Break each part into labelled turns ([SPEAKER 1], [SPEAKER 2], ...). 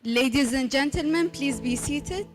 [SPEAKER 1] Ladies and gentlemen, please be seated.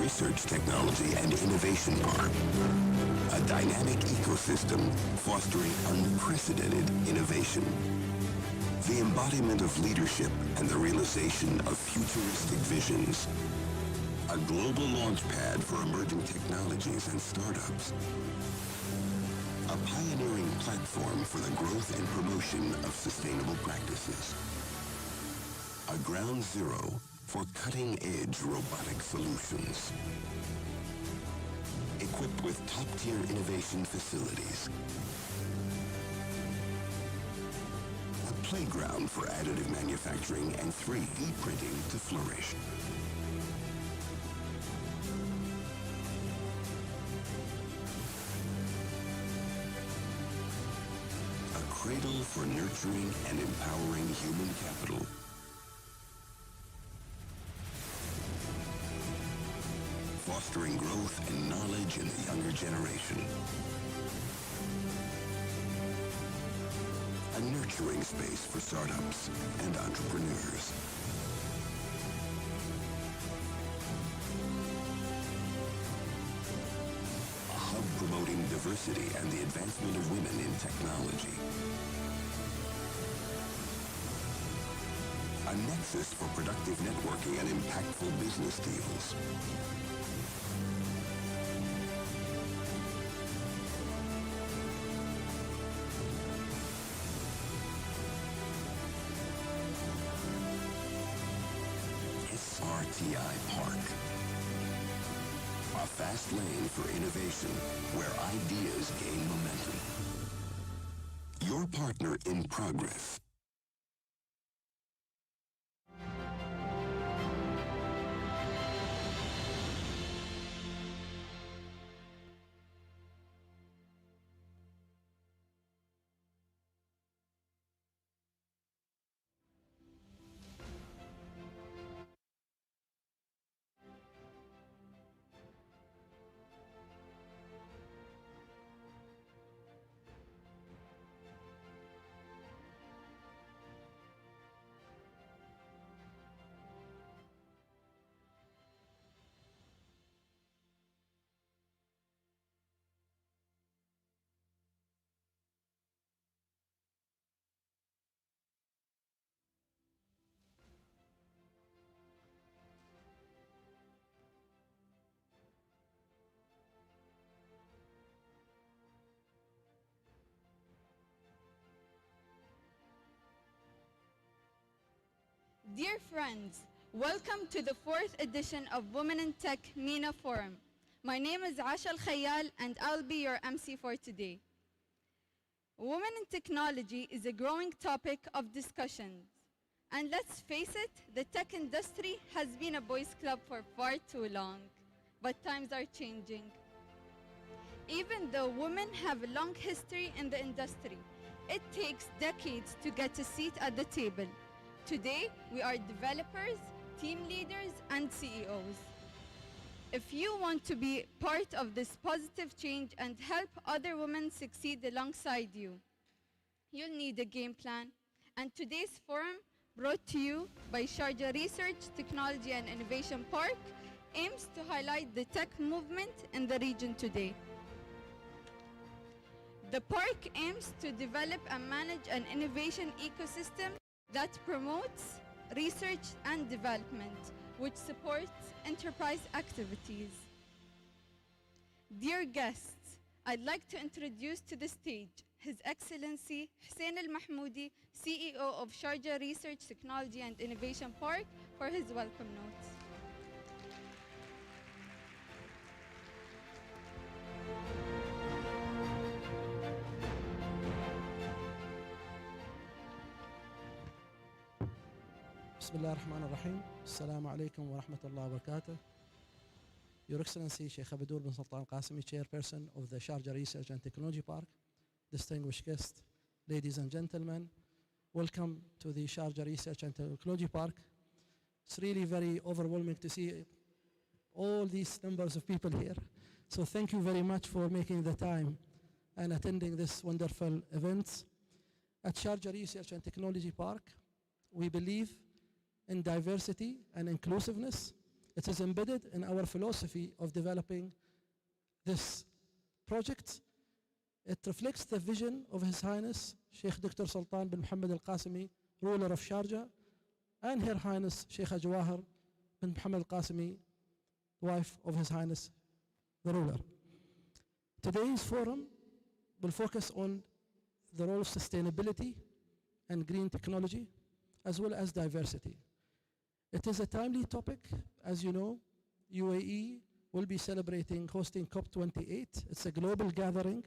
[SPEAKER 2] Research Technology and Innovation Park, a dynamic ecosystem fostering unprecedented innovation, the embodiment of leadership and the realization of futuristic visions, a global launch pad for emerging technologies and startups, a pioneering platform for the growth and promotion of sustainable practices, a ground zero for cutting-edge robotic solutions, equipped with top-tier innovation facilities, a playground for additive manufacturing and 3D printing to flourish. A cradle for nurturing and empowering human capital. Fostering growth and knowledge in the younger generation. A nurturing space for startups and entrepreneurs. A hub promoting diversity and the advancement of women in technology. A nexus for productive networking and impactful business deals. SRTI Park. A fast lane for innovation where ideas gain momentum. Your partner in progress.
[SPEAKER 1] Dear friends, welcome to the 4th edition of Women in Tech MENA Forum. My name is Asha Al-Khayal and I'll be your MC for today. Women in technology is a growing topic of discussion. And let's face it, the tech industry has been a boys' club for far too long. But times are changing. Even though women have a long history in the industry, it takes decades to get a seat at the table. Today, we are developers, team leaders, and CEOs. If you want to be part of this positive change and help other women succeed alongside you, you'll need a game plan. And today's forum, brought to you by Sharjah Research, Technology and Innovation Park, aims to highlight the tech movement in the region today. The park aims to develop and manage an innovation ecosystem that promotes research and development, which supports enterprise activities. Dear guests, I'd like to introduce to the stage His Excellency Hussein Al-Mahmoudi, CEO of Sharjah Research, Technology and Innovation Park, for his welcome notes.
[SPEAKER 3] بسم الله الرحمن الرحيم. السلام عليكم ورحمة الله وبركاته. Your Excellency Sheikh Abdul bin Sultan Qasimi, Chairperson of the Sharjah Research and Technology Park, distinguished guests, ladies and gentlemen, welcome to the Sharjah Research and Technology Park. It's really very overwhelming to see all these numbers of people here. So thank you very much for making the time and attending this wonderful event. At Sharjah Research and Technology Park, we believe in diversity and inclusiveness It is embedded in our philosophy of developing this project. It reflects the vision of His Highness Sheikh Dr. Sultan bin Muhammad Al-Qasimi, ruler of Sharjah, and Her Highness Sheikh Jawahar bin Muhammad Al-Qasimi, wife of His Highness the ruler. Today's forum will focus on the role of sustainability and green technology, as well as diversity. It is a timely topic. As you know, UAE will be hosting COP28. It's a global gathering.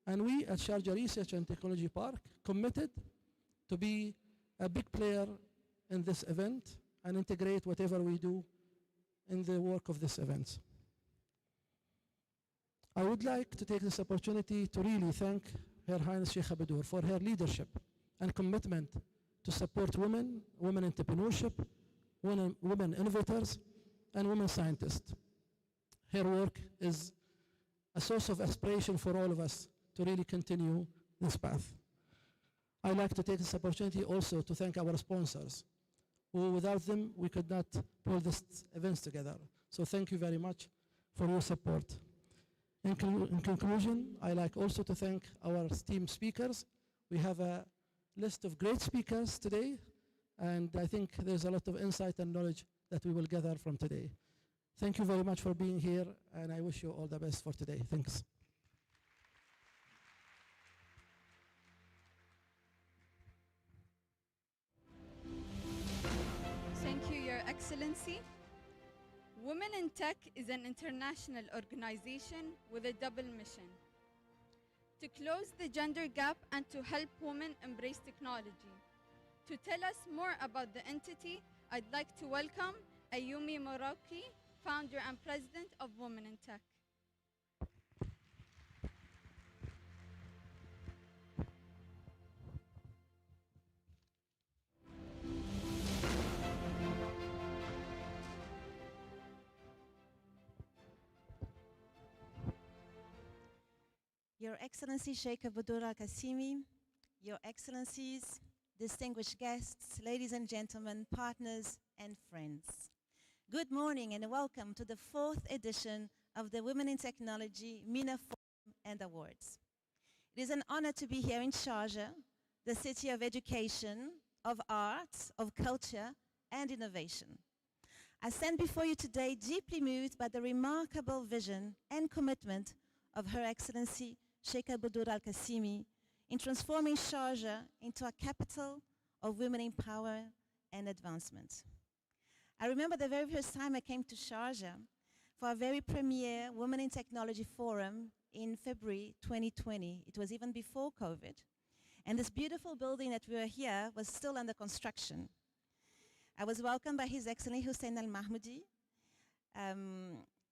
[SPEAKER 3] And we at Sharjah Research and Technology Park committed to be a big player in this event and integrate whatever we do in the work of this event. I would like to take this opportunity to really thank Her Highness Sheikh Abadur for her leadership and commitment to support women, women entrepreneurship, women innovators, and women scientists. Her work is a source of aspiration for all of us to really continue this path. I'd like to take this opportunity also to thank our sponsors, who without them we could not pull this events together. So thank you very much for your support. In conclusion, I'd like also to thank our esteemed speakers. We have a list of great speakers today, and I think there's a lot of insight and knowledge that we will gather from today. Thank you very much for being here, and I wish you all the best for today. Thanks.
[SPEAKER 1] Thank you, Your Excellency. Women in Tech is an international organization with a double mission: to close the gender gap and to help women embrace technology. To tell us more about the entity, I'd like to welcome Ayumi Moraki, founder and president of Women in Tech.
[SPEAKER 4] Your Excellency Sheikh Abadur Al-Qasimi, Your Excellencies, distinguished guests, ladies and gentlemen, partners and friends. Good morning and welcome to the 4th edition of the Women in Technology MENA Forum and Awards. It is an honor to be here in Sharjah, the city of education, of art, of culture and innovation. I stand before you today deeply moved by the remarkable vision and commitment of Her Excellency Sheikh Abadur Al-Qasimi in transforming Sharjah into a capital of women in power and advancement. I remember the very first time I came to Sharjah for our very premier Women in Technology Forum in February 2020. It was even before COVID. And this beautiful building that we were here was still under construction. I was welcomed by His Excellency Hussein Al-Mahmoudi,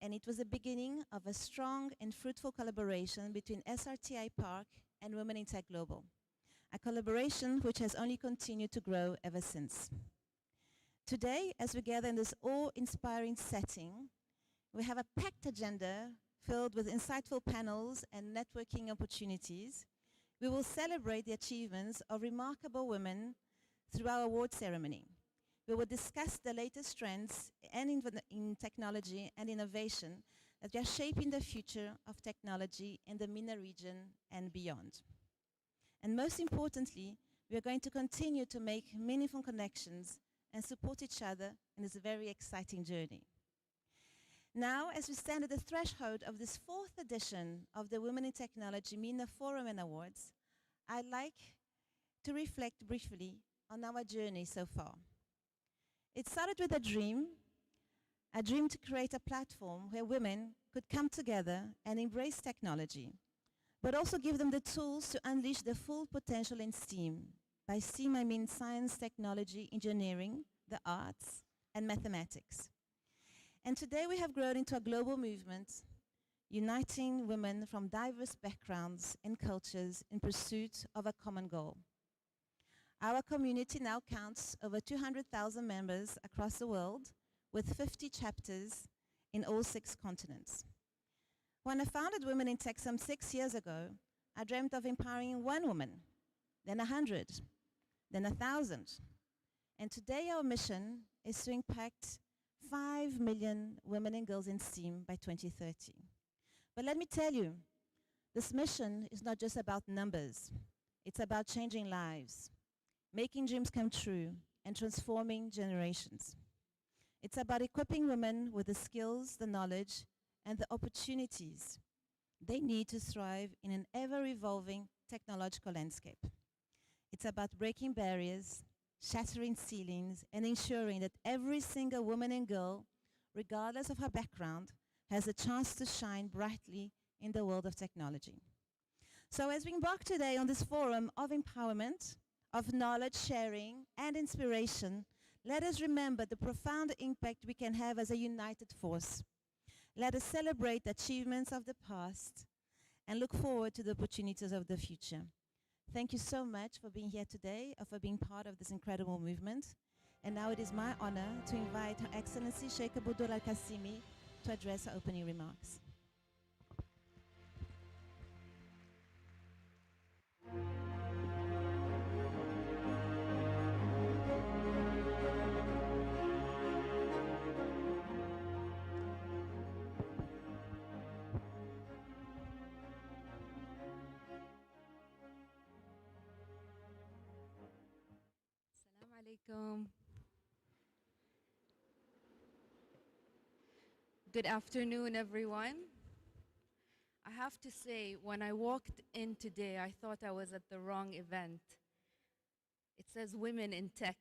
[SPEAKER 4] and it was the beginning of a strong and fruitful collaboration between SRTI Park and Women in Tech Global, a collaboration which has only continued to grow ever since. Today, as we gather in this awe-inspiring setting, we have a packed agenda filled with insightful panels and networking opportunities. We will celebrate the achievements of remarkable women through our award ceremony. We will discuss the latest trends in technology and innovation that are shaping the future of technology in the MENA region and beyond. And most importantly, we are going to continue to make meaningful connections and support each other in this very exciting journey. Now, as we stand at the threshold of this 4th edition of the Women in Technology MENA Forum and Awards, I'd like to reflect briefly on our journey so far. It started with a dream to create a platform where women could come together and embrace technology, but also give them the tools to unleash their full potential in STEAM. By STEAM, I mean science, technology, engineering, the arts, and mathematics. And today we have grown into a global movement, uniting women from diverse backgrounds and cultures in pursuit of a common goal. Our community now counts over 200,000 members across the world, with 50 chapters in all 6 continents. When I founded Women in Tech some 6 years ago, I dreamt of empowering 1 woman, then 100, then 1,000. And today our mission is to impact 5 million women and girls in STEAM by 2030. But let me tell you, this mission is not just about numbers. It's about changing lives, making dreams come true, and transforming generations. It's about equipping women with the skills, the knowledge, and the opportunities they need to thrive in an ever-evolving technological landscape. It's about breaking barriers, shattering ceilings, and ensuring that every single woman and girl, regardless of her background, has a chance to shine brightly in the world of technology. So as we embark today on this forum of empowerment, of knowledge sharing and inspiration, let us remember the profound impact we can have as a united force. Let us celebrate the achievements of the past and look forward to the opportunities of the future. Thank you so much for being here today, or for being part of this incredible movement. And now it is my honor to invite Her Excellency Sheikh Budur Al-Qasimi to address her opening remarks.
[SPEAKER 5] Assalamu alaikum. Good afternoon, everyone. I have to say, when I walked in today, I thought I was at the wrong event. It says women in tech,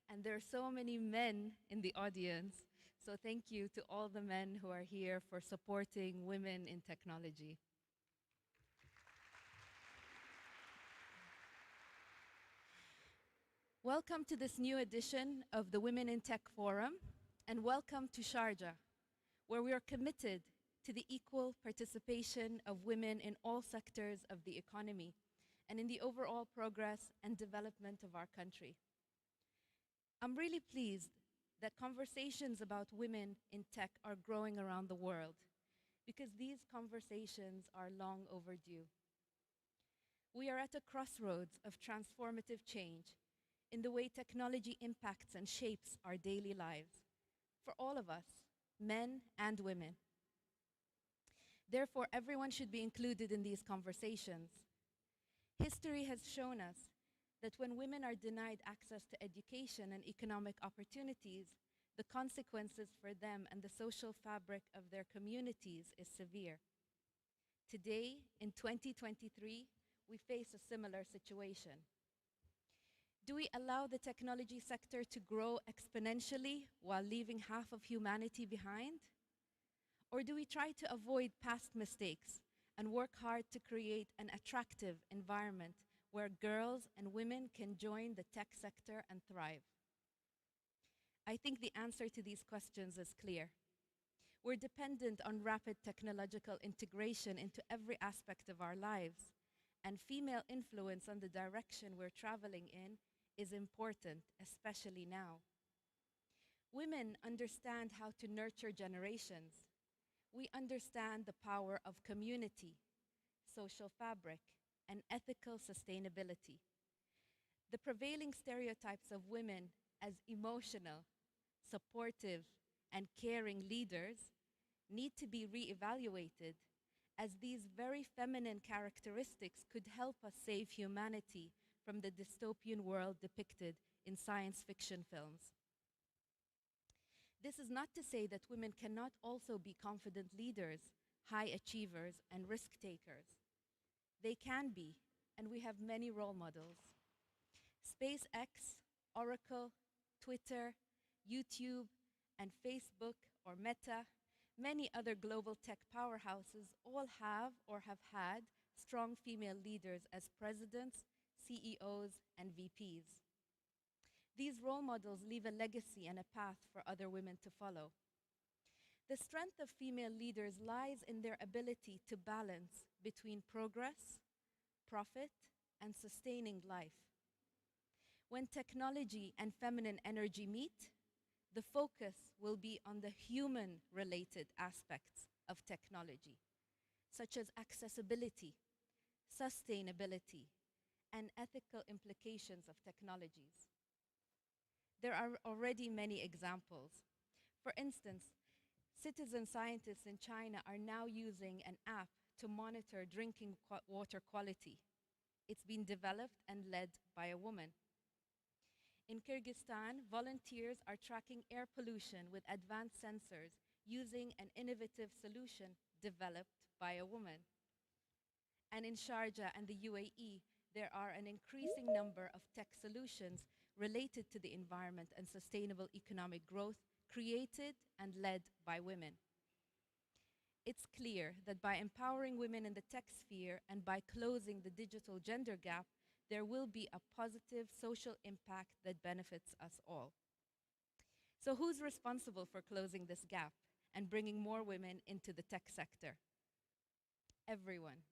[SPEAKER 5] and there are so many men in the audience. So thank you to all the men who are here for supporting women in technology. Welcome to this new edition of the Women in Tech Forum, and welcome to Sharjah, where we are committed to the equal participation of women in all sectors of the economy and in the overall progress and development of our country. I'm really pleased that conversations about women in tech are growing around the world, because these conversations are long overdue. We are at a crossroads of transformative change in the way technology impacts and shapes our daily lives for all of us, men and women. Therefore, everyone should be included in these conversations. History has shown us that when women are denied access to education and economic opportunities, the consequences for them and the social fabric of their communities is severe. Today, in 2023, we face a similar situation. Do we allow the technology sector to grow exponentially while leaving half of humanity behind? Or do we try to avoid past mistakes and work hard to create an attractive environment where girls and women can join the tech sector and thrive? I think the answer to these questions is clear. We're dependent on rapid technological integration into every aspect of our lives, and female influence on the direction we're traveling in is important, especially now. Women understand how to nurture generations. We understand the power of community, social fabric, and ethical sustainability. The prevailing stereotypes of women as emotional, supportive, and caring leaders need to be re-evaluated, as these very feminine characteristics could help us save humanity from the dystopian world depicted in science fiction films. This is not to say that women cannot also be confident leaders, high achievers, and risk takers. They can be, and we have many role models. SpaceX, Oracle, Twitter, YouTube, and Facebook or Meta, many other global tech powerhouses all have or have had strong female leaders as presidents, CEOs, and VPs. These role models leave a legacy and a path for other women to follow. The strength of female leaders lies in their ability to balance between progress, profit, and sustaining life. When technology and feminine energy meet, the focus will be on the human-related aspects of technology, such as accessibility, sustainability, and ethical implications of technologies. There are already many examples. For instance, citizen scientists in China are now using an app to monitor drinking water quality. It's been developed and led by a woman. In Kyrgyzstan, volunteers are tracking air pollution with advanced sensors using an innovative solution developed by a woman. And in Sharjah and the UAE, there are an increasing number of tech solutions related to the environment and sustainable economic growth created and led by women. It's clear that by empowering women in the tech sphere and by closing the digital gender gap, there will be a positive social impact that benefits us all. So who's responsible for closing this gap and bringing more women into the tech sector? Everyone.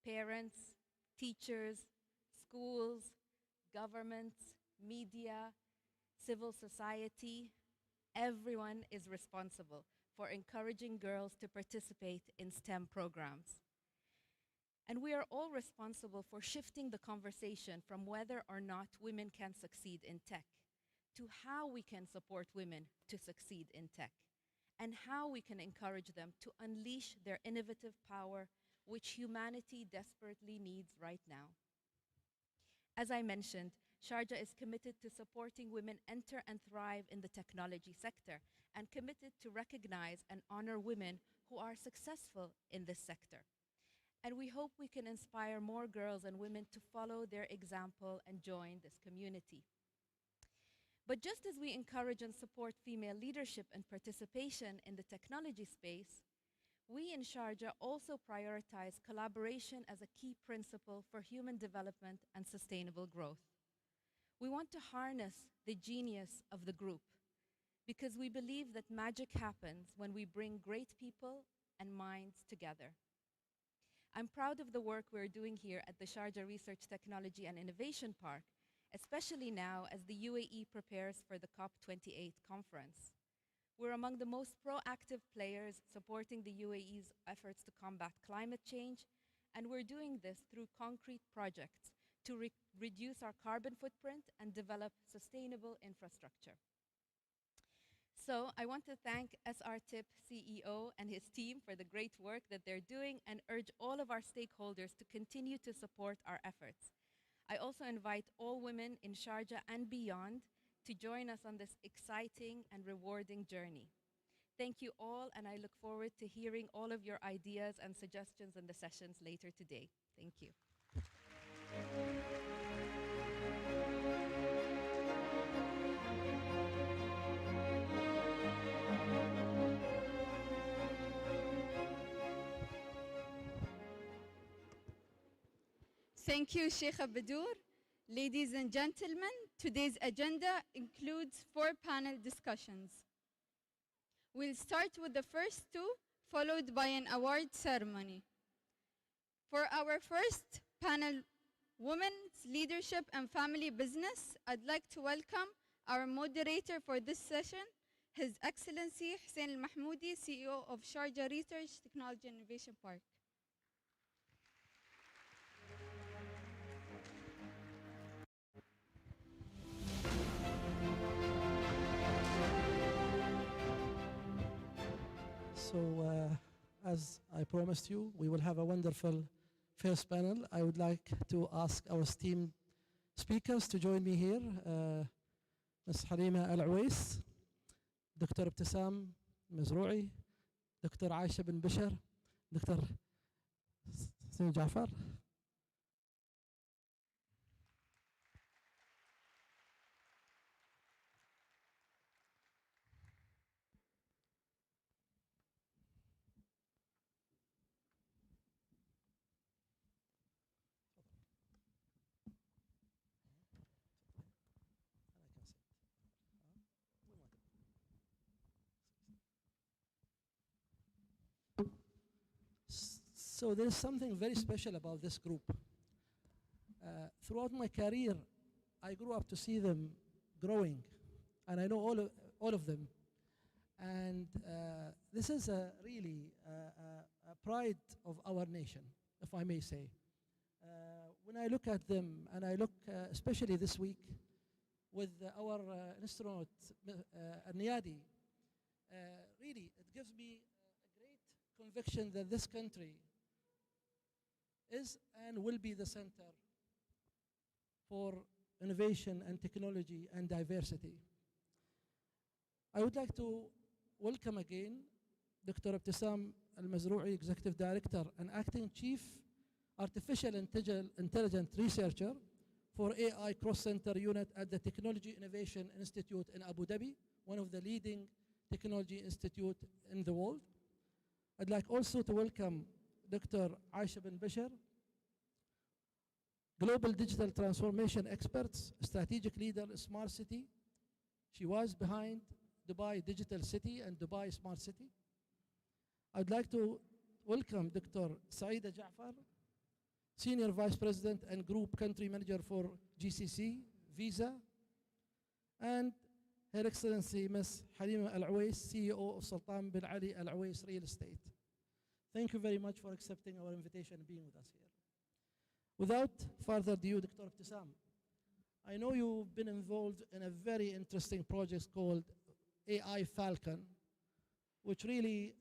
[SPEAKER 5] Parents, teachers, schools, governments, media, civil society, everyone is responsible for encouraging girls to participate in STEM programs. And we are all responsible for shifting the conversation from whether or not women can succeed in tech to how we can support women to succeed in tech and how we can encourage them to unleash their innovative power, which humanity desperately needs right now. As I mentioned, Sharjah is committed to supporting women enter and thrive in the technology sector and committed to recognize and honor women who are successful in this sector. And we hope we can inspire more girls and women to follow their example and join this community. But just as we encourage and support female leadership and participation in the technology space, we in Sharjah also prioritize collaboration as a key principle for human development and sustainable growth. We want to harness the genius of the group because we believe that magic happens when we bring great people and minds together. I'm proud of the work we're doing here at the Sharjah Research Technology and Innovation Park, especially now as the UAE prepares for the COP28 conference. We're among the most proactive players supporting the UAE's efforts to combat climate change, and we're doing this through concrete projects to reduce our carbon footprint and develop sustainable infrastructure. So I want to thank SRTIP CEO and his team for the great work that they're doing and urge all of our stakeholders to continue to support our efforts. I also invite all women in Sharjah and beyond to join us on this exciting and rewarding journey. Thank you all, and I look forward to hearing all of your ideas and suggestions in the sessions later today. Thank you.
[SPEAKER 1] Thank you, Sheikh Badour. Ladies and gentlemen, today's agenda includes 4 panel discussions. We'll start with the first 2, followed by an award ceremony. For our first panel, Women's Leadership and Family Business, I'd like to welcome our moderator for this session, His Excellency Hussein Al-Mahmoudi, CEO of Sharjah Research Technology and Innovation Park.
[SPEAKER 3] So, as I promised you, we will have a wonderful first panel. I would like to ask our esteemed speakers to join me here. Ms. Halima Al-Awais, Dr. Ibtisam Mazrou'i, Dr. Aisha bin Bishar, Dr. Hussein Jafar. So there is something very special about this group. Throughout my career, I grew up to see them growing, and I know all of them. And this is really a pride of our nation, if I may say. When I look at them, and I look especially this week with our astronaut, Niyadi, really, it gives me a great conviction that this country is and will be the center for innovation and technology and diversity. I would like to welcome again Dr. Ibtisam Al-Mazrou'i, Executive Director and Acting Chief Artificial Intelligence Researcher for AI Cross Center Unit at the Technology Innovation Institute in Abu Dhabi, one of the leading technology institutes in the world. I'd like also to welcome Dr. Aisha bin Bashar, Global Digital Transformation Experts, Strategic Leader, Smart City. She was behind Dubai Digital City and Dubai Smart City. I'd like to welcome Dr. Saida Jafar, Senior Vice President and Group Country Manager for GCC, Visa, and Her Excellency Ms. Halima Al-Awais, CEO of Sultan bin Ali Al-Awais Real Estate. Thank you very much for accepting our invitation and being with us here. Without further ado, Dr. Ibtisam, I know you've been involved in a very interesting project called AI Falcon, which really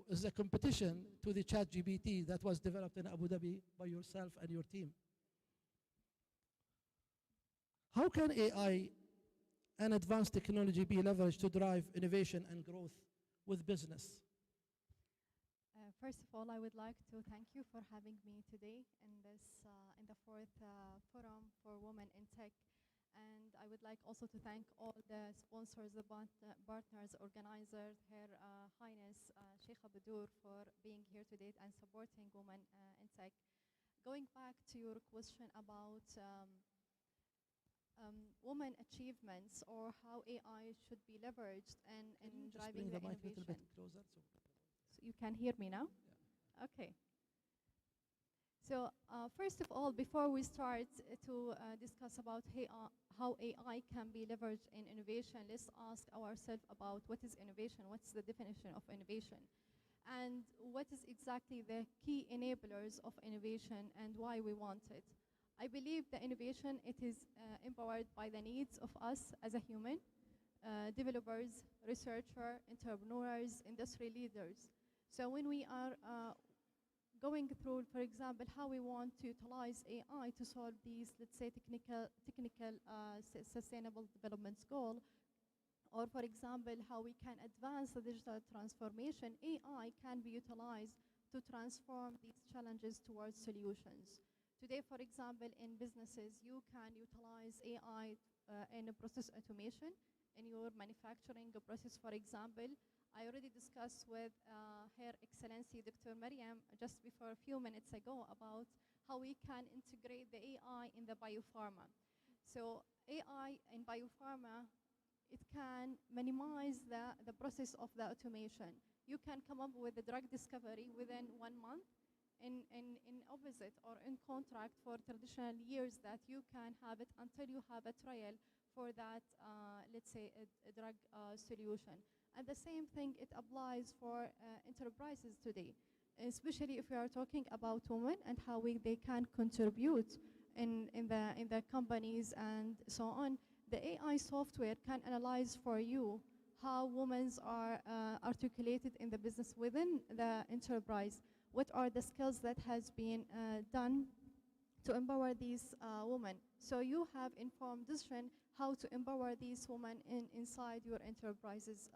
[SPEAKER 3] is a competition to the ChatGPT that was developed in Abu Dhabi by yourself and your team. How can AI and advanced technology be leveraged to drive innovation and growth with business?
[SPEAKER 6] First of all, I would like to thank you for having me today in the fourth forum for women in tech. And I would like also to thank all the sponsors, the partners, organizers, Her Highness Sheikh Badur for being here today and supporting women in tech. Going back to your question about women achievements or how AI should be leveraged in driving the
[SPEAKER 3] mic a little bit
[SPEAKER 6] innovation.
[SPEAKER 3] closer.
[SPEAKER 6] So you can hear me now? Yeah. Okay. So first of all, before we start to discuss about how AI can be leveraged in innovation, let's ask ourselves about what is innovation, what's the definition of innovation, and what is exactly the key enablers of innovation and why we want it. I believe that innovation, it is empowered by the needs of us as a human, developers, researchers, entrepreneurs, industry leaders. So when we are going through, for example, how we want to utilize AI to solve these, let's say, technical sustainable development goal, or for example, how we can advance the digital transformation, AI can be utilized to transform these challenges towards solutions. Today, for example, in businesses, you can utilize AI in a process automation in your manufacturing process, for example. I already discussed with Her Excellency Dr. Mariam just before a few minutes ago about how we can integrate the AI in the biopharma. So AI in biopharma, it can minimize the process of the automation. You can come up with a drug discovery within 1 month, in opposite or in contract for traditional years that you can have it until you have a trial for that, let's say, a drug solution. And the same thing, it applies for enterprises today, especially if we are talking about women and how they can contribute in the companies and so on. The AI software can analyze for you how women are articulated in the business within the enterprise. What are the skills that has been done to empower these women? So you have informed decision how to empower these women inside your enterprises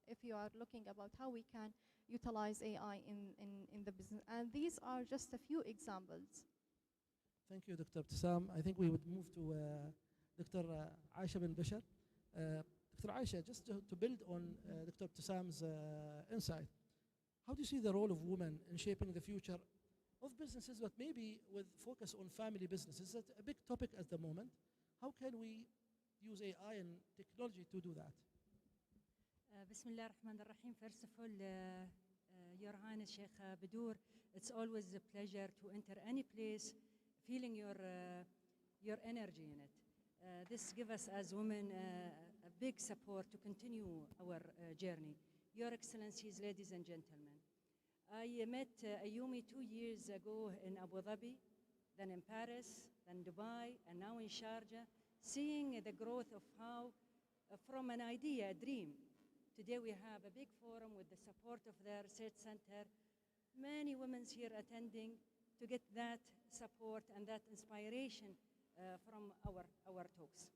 [SPEAKER 6] if you are looking about how we can utilize AI in the business. And these are just a few examples.
[SPEAKER 3] Thank you, Dr. Ibtisam. I think we would move to Dr. Aisha bin Bashar. Dr. Aisha, just to build on Dr. Ibtisam's insight, how do you see the role of women in shaping the future of businesses, but maybe with focus on family businesses? It's a big topic at the moment. How can we use AI and technology to do that?
[SPEAKER 7] Bismillah ar-Rahman ar-Rahim. First of all, Your Highness Sheikh Badur, it's always a pleasure to enter any place feeling your energy in it. This gives us as women a big support to continue our journey. Your Excellencies, ladies and gentlemen, I met Ayumi 2 years ago in Abu Dhabi, then in Paris, then Dubai, and now in Sharjah, seeing the growth of how from an idea, a dream, Today we have a big forum with the support of the research center. Many women here attending to get that support and that inspiration from our talks.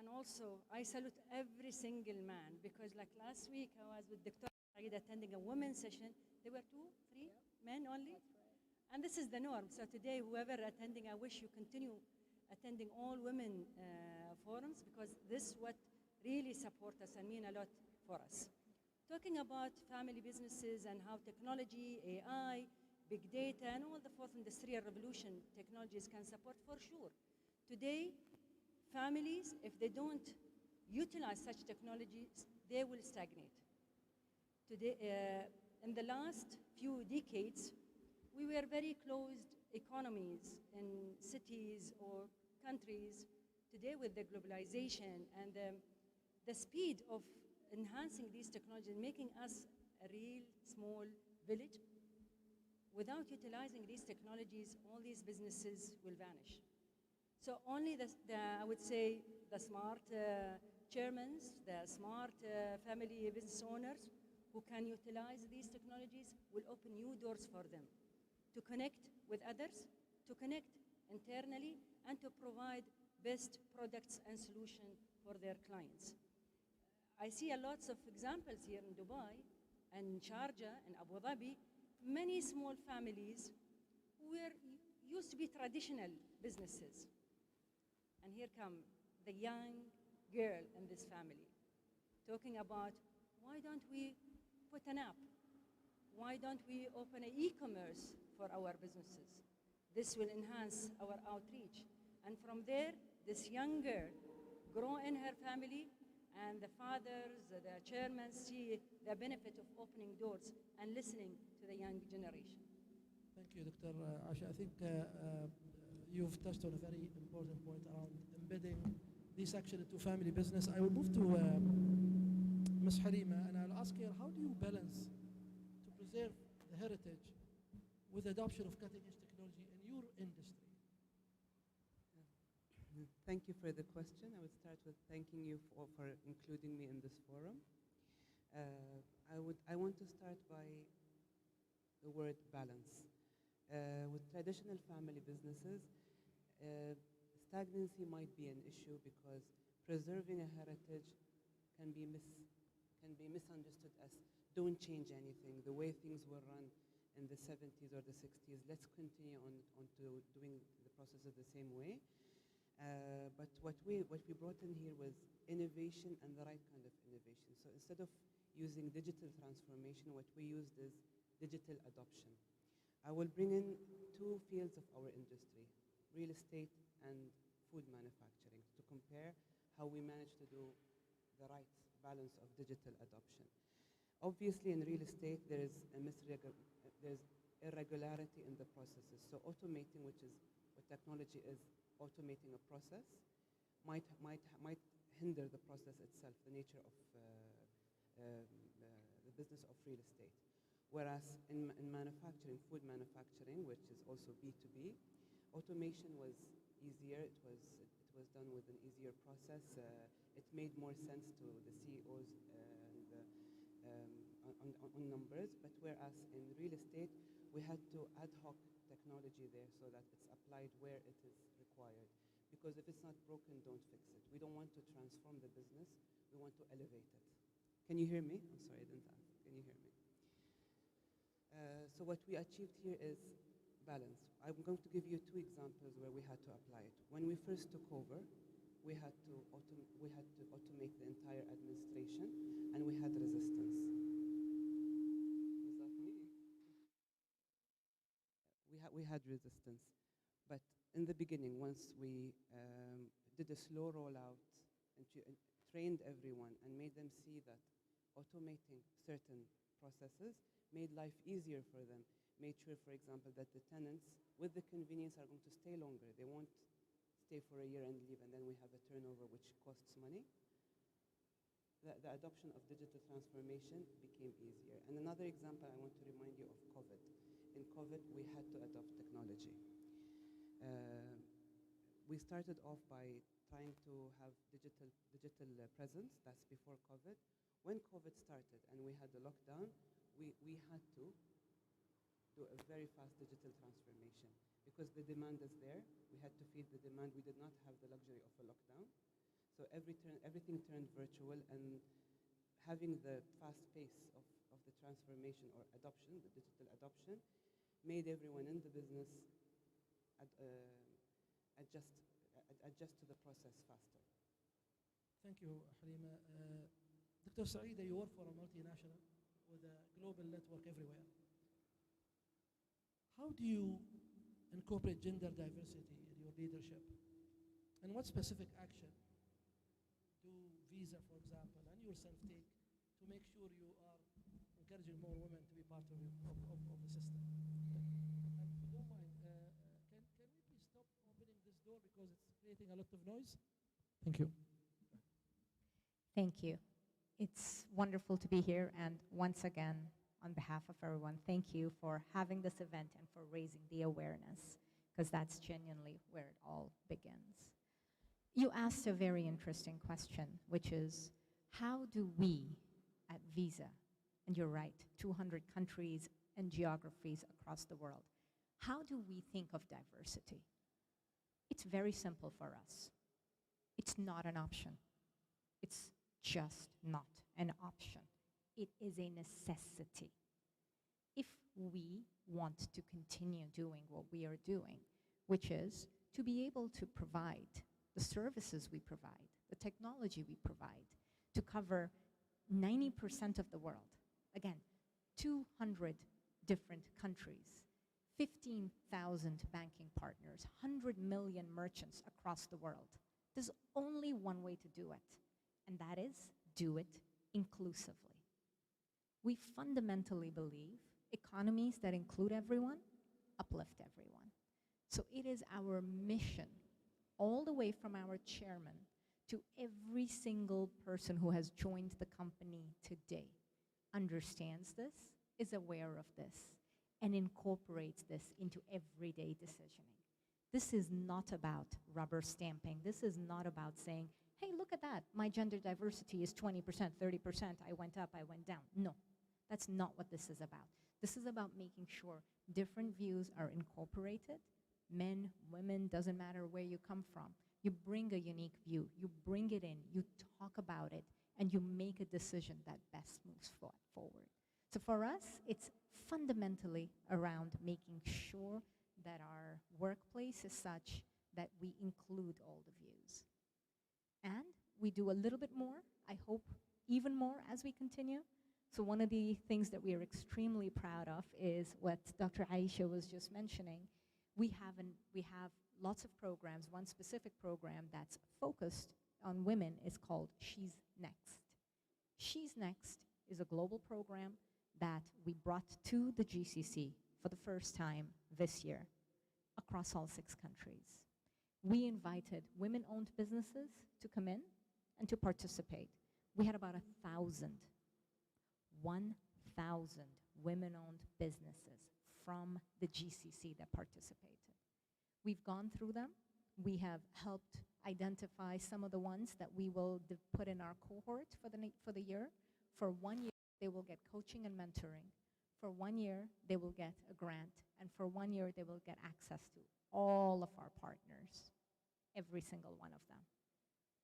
[SPEAKER 7] And also, I salute every single man, because like last week I was with Dr. Saeed attending a women's session. There were 2, 3 men only. And this is the norm. So today, whoever attending, I wish you continue attending all women forums, because this is what really support us and mean a lot for us. Talking about family businesses and how technology, AI, big data, and all the fourth industrial revolution technologies can support, for sure. Today, families, if they don't utilize such technologies, they will stagnate. Today, in the last few decades, we were very closed economies in cities or countries. Today, with the globalization and the speed of enhancing these technologies, making us a real small village, without utilizing these technologies, all these businesses will vanish. So only I would say the smart chairmen, the smart family business owners who can utilize these technologies will open new doors for them to connect with others, to connect internally, and to provide best products and solutions for their clients. I see a lots of examples here in Dubai and Sharjah and Abu Dhabi, many small families used to be traditional businesses. And here come the young girl in this family talking about, why don't we put an app? Why don't we open an e-commerce for our businesses? This will enhance our outreach. And from there, this young girl grow in her family, and the fathers, the chairmen see the benefit of opening doors and listening to the young generation.
[SPEAKER 3] Thank you, Dr. Asha. I think you've touched on a very important point around embedding this action into family business. I will move to Ms. Halima, and I'll ask her, how do you balance to preserve the heritage with adoption of cutting-edge technology in your industry?
[SPEAKER 8] Thank you for the question. I would start with thanking you for including me in this forum. I want to start by the word balance. With traditional family businesses, stagnancy might be an issue because preserving a heritage can be misunderstood as don't change anything. The way things were run in the 70s or the 60s, let's continue on to doing the processes the same way. But what we brought in here was innovation and the right kind of innovation. So instead of using digital transformation, what we used is digital adoption. I will bring in 2 fields of our industry, real estate and food manufacturing, to compare how we managed to do the right balance of digital adoption. Obviously, in real estate, there's irregularity in the processes. So automating, which is what technology is, automating a process might hinder the process itself, the nature of the business of real estate. Whereas in manufacturing, food manufacturing, which is also B2B, automation was easier. It was done with an easier process. It made more sense to the CEOs on numbers. But whereas in real estate, we had to ad hoc technology there so that it's applied where it is required. Because if it's not broken, don't fix it. We don't want to transform the business. We want to elevate it. Can you hear me? I'm sorry, I didn't ask. Can you hear me? So what we achieved here is balance. I'm going to give you 2 examples where we had to apply it. When we first took over, we had to automate the entire administration, and we had resistance. Was that me? We had resistance. But in the beginning, once we did a slow rollout and trained everyone and made them see that automating certain processes made life easier for them, made sure, for example, that the tenants, with the convenience, are going to stay longer. They won't stay for a year and leave, and then we have a turnover which costs money. The adoption of digital transformation became easier. And another example, I want to remind you of COVID. In COVID, we had to adopt technology. We started off by trying to have digital presence. That's before COVID. When COVID started and we had the lockdown, we had to do a very fast digital transformation because the demand is there. We had to feed the demand. We did not have the luxury of a lockdown. So everything turned virtual, and having the fast pace of the transformation or adoption, the digital adoption, made everyone in the business adjust to the process faster.
[SPEAKER 3] Thank you, Halima. Dr. Saeeda, you work for a multinational with a global network everywhere. How do you incorporate gender diversity in your leadership? And what specific action do Visa, for example, and yourself take to make sure you are encouraging more women to be part of the system? And if you don't mind, can we please stop opening this door because it's creating a lot of noise? Thank you.
[SPEAKER 9] Thank you. It's wonderful to be here, and once again, on behalf of everyone, thank you for having this event and for raising the awareness, because that's genuinely where it all begins. You asked a very interesting question, which is, how do we at Visa, and you're right, 200 countries and geographies across the world, how do we think of diversity? It's very simple for us. It's not an option. It's just not an option. It is a necessity. If we want to continue doing what we are doing, which is to be able to provide the services we provide, the technology we provide, to cover 90% of the world. Again, 200 different countries, 15,000 banking partners, 100 million merchants across the world. There's only one way to do it, and that is do it inclusively. We fundamentally believe economies that include everyone uplift everyone. So it is our mission, all the way from our chairman to every single person who has joined the company today, understands this, is aware of this, and incorporates this into everyday decisioning. This is not about rubber stamping. This is not about saying, hey, look at that. My gender diversity is 20%, 30%. I went up, I went down. No, that's not what this is about. This is about making sure different views are incorporated. Men, women, doesn't matter where you come from. You bring a unique view. You bring it in. You talk about it. And you make a decision that best moves forward. So for us, it's fundamentally around making sure that our workplace is such that we include all the views. And we do a little bit more, I hope even more as we continue. So one of the things that we are extremely proud of is what Dr. Aisha was just mentioning. We have lots of programs. One specific program that's focused on women is called She's Next. She's Next is a global program that we brought to the GCC for the first time this year across all 6 countries. We invited women-owned businesses to come in and to participate. We had about 1,000 women-owned businesses from the GCC that participated. We've gone through them. We have helped identify some of the ones that we will put in our cohort for the year. For 1 year, they will get coaching and mentoring. For 1 year, they will get a grant. And for 1 year, they will get access to all of our partners, every single one of them,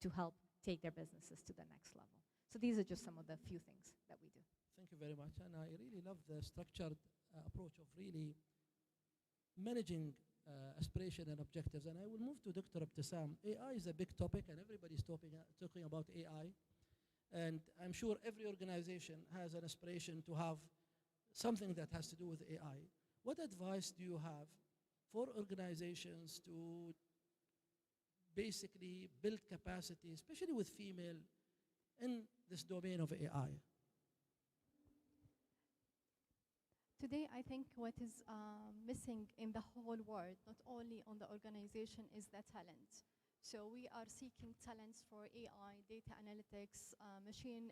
[SPEAKER 9] to help take their businesses to the next level. So these are just some of the few things that we do.
[SPEAKER 3] Thank you very much. And I really love the structured approach of really managing aspiration and objectives. And I will move to Dr. Ibtisam. AI is a big topic, and everybody's talking about AI. And I'm sure every organization has an aspiration to have something that has to do with AI. What advice do you have for organizations to basically build capacity, especially with female, in this domain of AI?
[SPEAKER 6] Today, I think what is missing in the whole world, not only on the organization, is the talent. So we are seeking talents for AI, data analytics, machine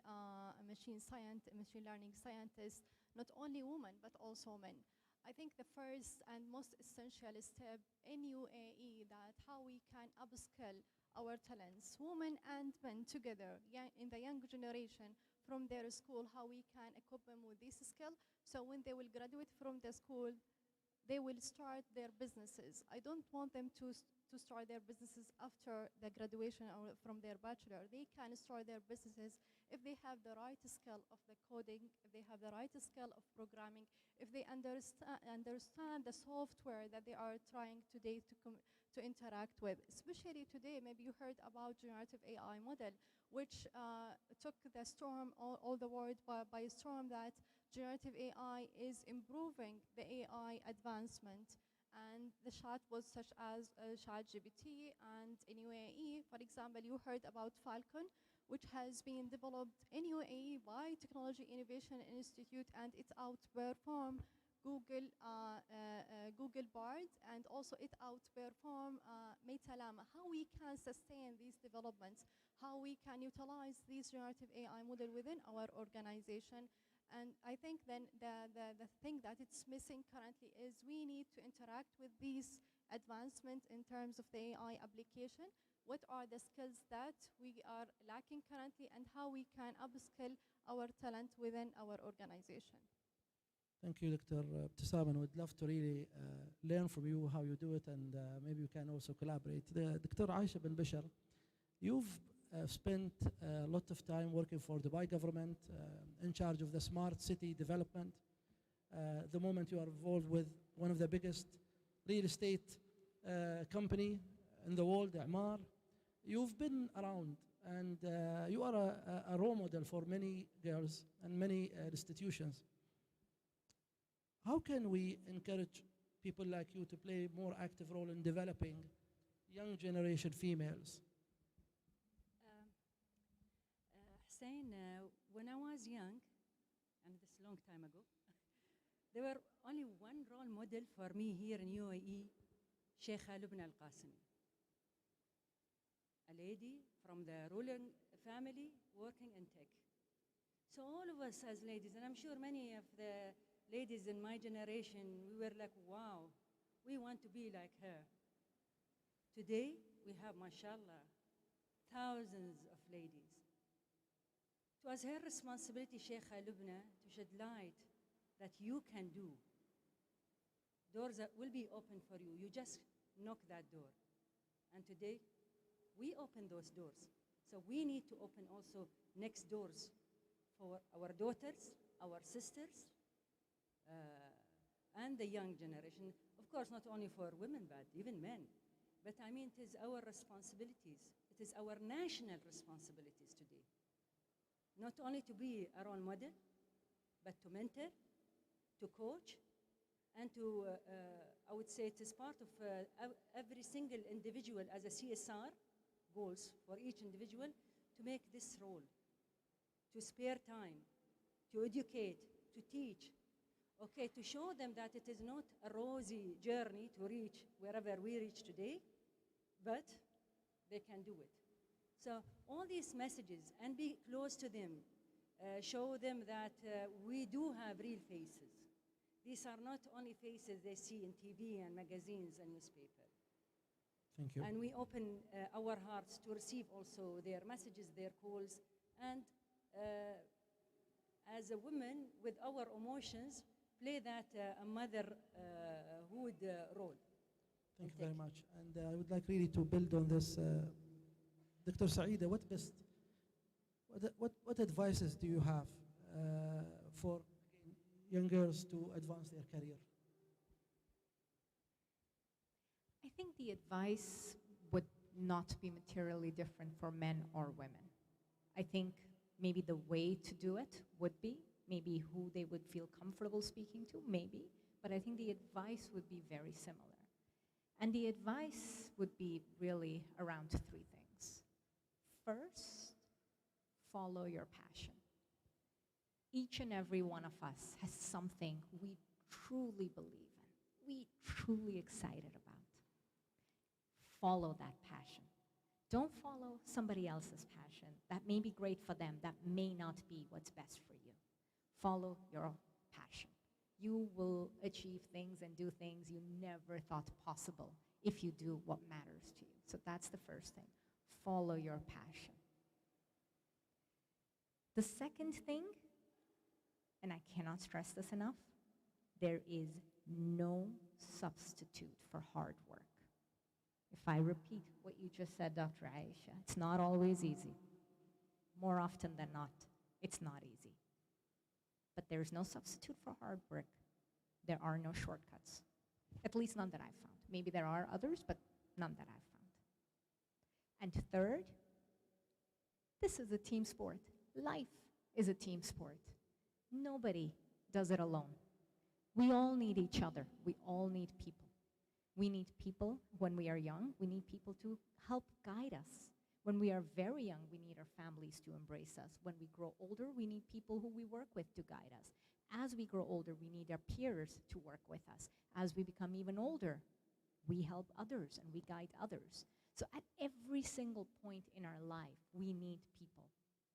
[SPEAKER 6] learning scientists, not only women, but also men. I think the first and most essential step in UAE that how we can upskill our talents, women and men together, in the young generation, from their school, how we can equip them with this skill. So when they will graduate from the school, they will start their businesses. I don't want them to start their businesses after the graduation or from their bachelor. They can start their businesses if they have the right skill of the coding, if they have the right skill of programming, if they understand the software that they are trying today to interact with. Especially today, maybe you heard about generative AI model, which took the storm, all the world by storm, that generative AI is improving the AI advancement. And the chatbots such as ChatGPT and in UAE, for example, you heard about Falcon, which has been developed in UAE by Technology Innovation Institute, and it outperformed Google Bard, and also it outperformed Meta Llama. How we can sustain these developments, how we can utilize these generative AI model within our organization. And I think then the thing that it's missing currently is we need to interact with these advancements in terms of the AI application. What are the skills that we are lacking currently, and how we can upskill our talent within our organization.
[SPEAKER 3] Thank you, Dr. Ibtisam, and would love to really learn from you how you do it, and maybe we can also collaborate. Dr. Aisha bin Bashar, you've spent a lot of time working for the Dubai government, in charge of the smart city development. The moment you are involved with one of the biggest real estate company in the world, Emaar. You've been around, and you are a role model for many girls and many institutions. How can we encourage people like you to play a more active role in developing young generation females?
[SPEAKER 7] Hussein, when I was young, and this long time ago, there were only one role model for me here in UAE, Sheikha Lubna Al-Qasimi, a lady from the ruling family working in tech. So all of us as ladies, and I'm sure many of the ladies in my generation, we were like, wow, we want to be like her. Today, we have, mashallah, thousands of ladies. It was her responsibility, Sheikha Lubna, to shed light that you can do. Doors that will be open for you. You just knock that door. And today, we open those doors. So we need to open also next doors for our daughters, our sisters, and the young generation. Of course, not only for women, but even men. But I mean, it is our responsibilities. It is our national responsibilities today. Not only to be a role model, but to mentor, to coach, and to, I would say it is part of every single individual as a CSR goals for each individual to make this role, to spare time, to educate, to teach, okay, to show them that it is not a rosy journey to reach wherever we reach today, but they can do it. So all these messages, and be close to them, show them that we do have real faces. These are not only faces they see in TV and magazines and newspaper.
[SPEAKER 3] Thank you.
[SPEAKER 7] And we open our hearts to receive also their messages, their calls, and as a woman with our emotions, play that a motherhood role.
[SPEAKER 3] Thank you very much. And I would like really to build on this. Dr. Saeeda, what advices do you have for young girls to advance their career?
[SPEAKER 9] I think the advice would not be materially different for men or women. I think maybe the way to do it would be, maybe who they would feel comfortable speaking to, maybe, but I think the advice would be very similar. And the advice would be really around three things. First, follow your passion. Each and every one of us has something we truly believe in, we truly excited about. Follow that passion. Don't follow somebody else's passion. That may be great for them. That may not be what's best for you. Follow your passion. You will achieve things and do things you never thought possible if you do what matters to you. So that's the first thing. Follow your passion. The second thing, and I cannot stress this enough, there is no substitute for hard work. If I repeat what you just said, Dr. Aisha, it's not always easy. More often than not, it's not easy. But there's no substitute for hard work. There are no shortcuts. At least none that I've found. Maybe there are others, but none that I've found. And third, this is a team sport. Life is a team sport. Nobody does it alone. We all need each other. We all need people. We need people when we are young. We need people to help guide us. When we are very young, we need our families to embrace us. When we grow older, we need people who we work with to guide us. As we grow older, we need our peers to work with us. As we become even older, we help others and we guide others. So at every single point in our life, we need people.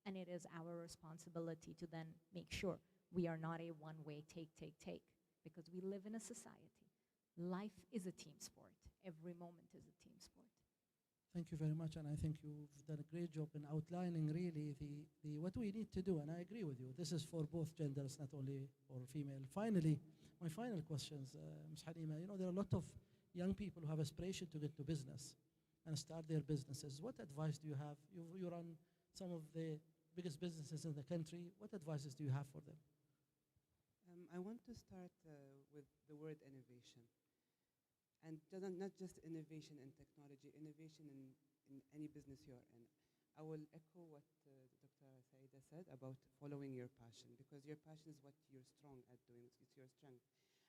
[SPEAKER 9] And it is our responsibility to then make sure we are not a one-way take, because we live in a society. Life is a team sport. Every moment is a team sport.
[SPEAKER 3] Thank you very much, and I think you've done a great job in outlining really the what we need to do, and I agree with you. This is for both genders, not only for female. Finally, my final questions, Ms. Halima, you know, there are a lot of young people who have aspiration to get to business and start their businesses. What advice do you have? You run some of the biggest businesses in the country. What advices do you have for them?
[SPEAKER 8] I want to start with the word innovation. And not just innovation in technology, innovation in any business you're in. I will echo what Dr. Saida said about following your passion, because your passion is what you're strong at doing. It's your strength.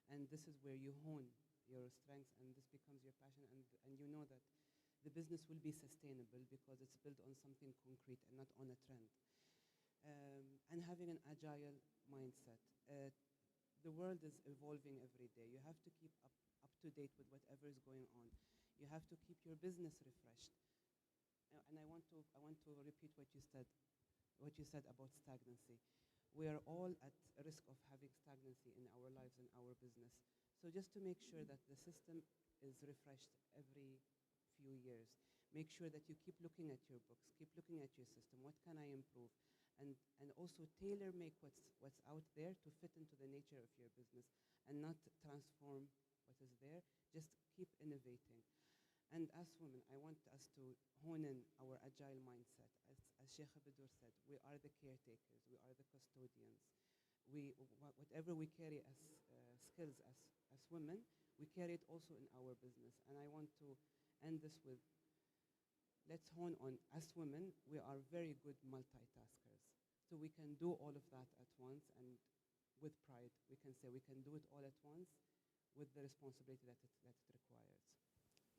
[SPEAKER 8] And this is where you hone your strengths, and this becomes your passion, and you know that the business will be sustainable because it's built on something concrete and not on a trend. And having an agile mindset. The world is evolving every day. You have to keep up to date with whatever is going on. You have to keep your business refreshed. And I want to repeat what you said about stagnancy. We are all at risk of having stagnancy in our lives and our business. So just to make sure that the system is refreshed every few years, make sure that you keep looking at your books, keep looking at your system. What can I improve? And also tailor make what's out there to fit into the nature of your business, and not transform what is there. Just keep innovating. And as women, I want us to hone in our agile mindset. As Sheikh Abadur said, we are the caretakers, we are the custodians. Whatever we carry as skills as women, we carry it also in our business. And I want to end this with, let's hone on, as women, we are very good multitaskers. So we can do all of that at once, and with pride, we can say we can do it all at once with the responsibility that it requires.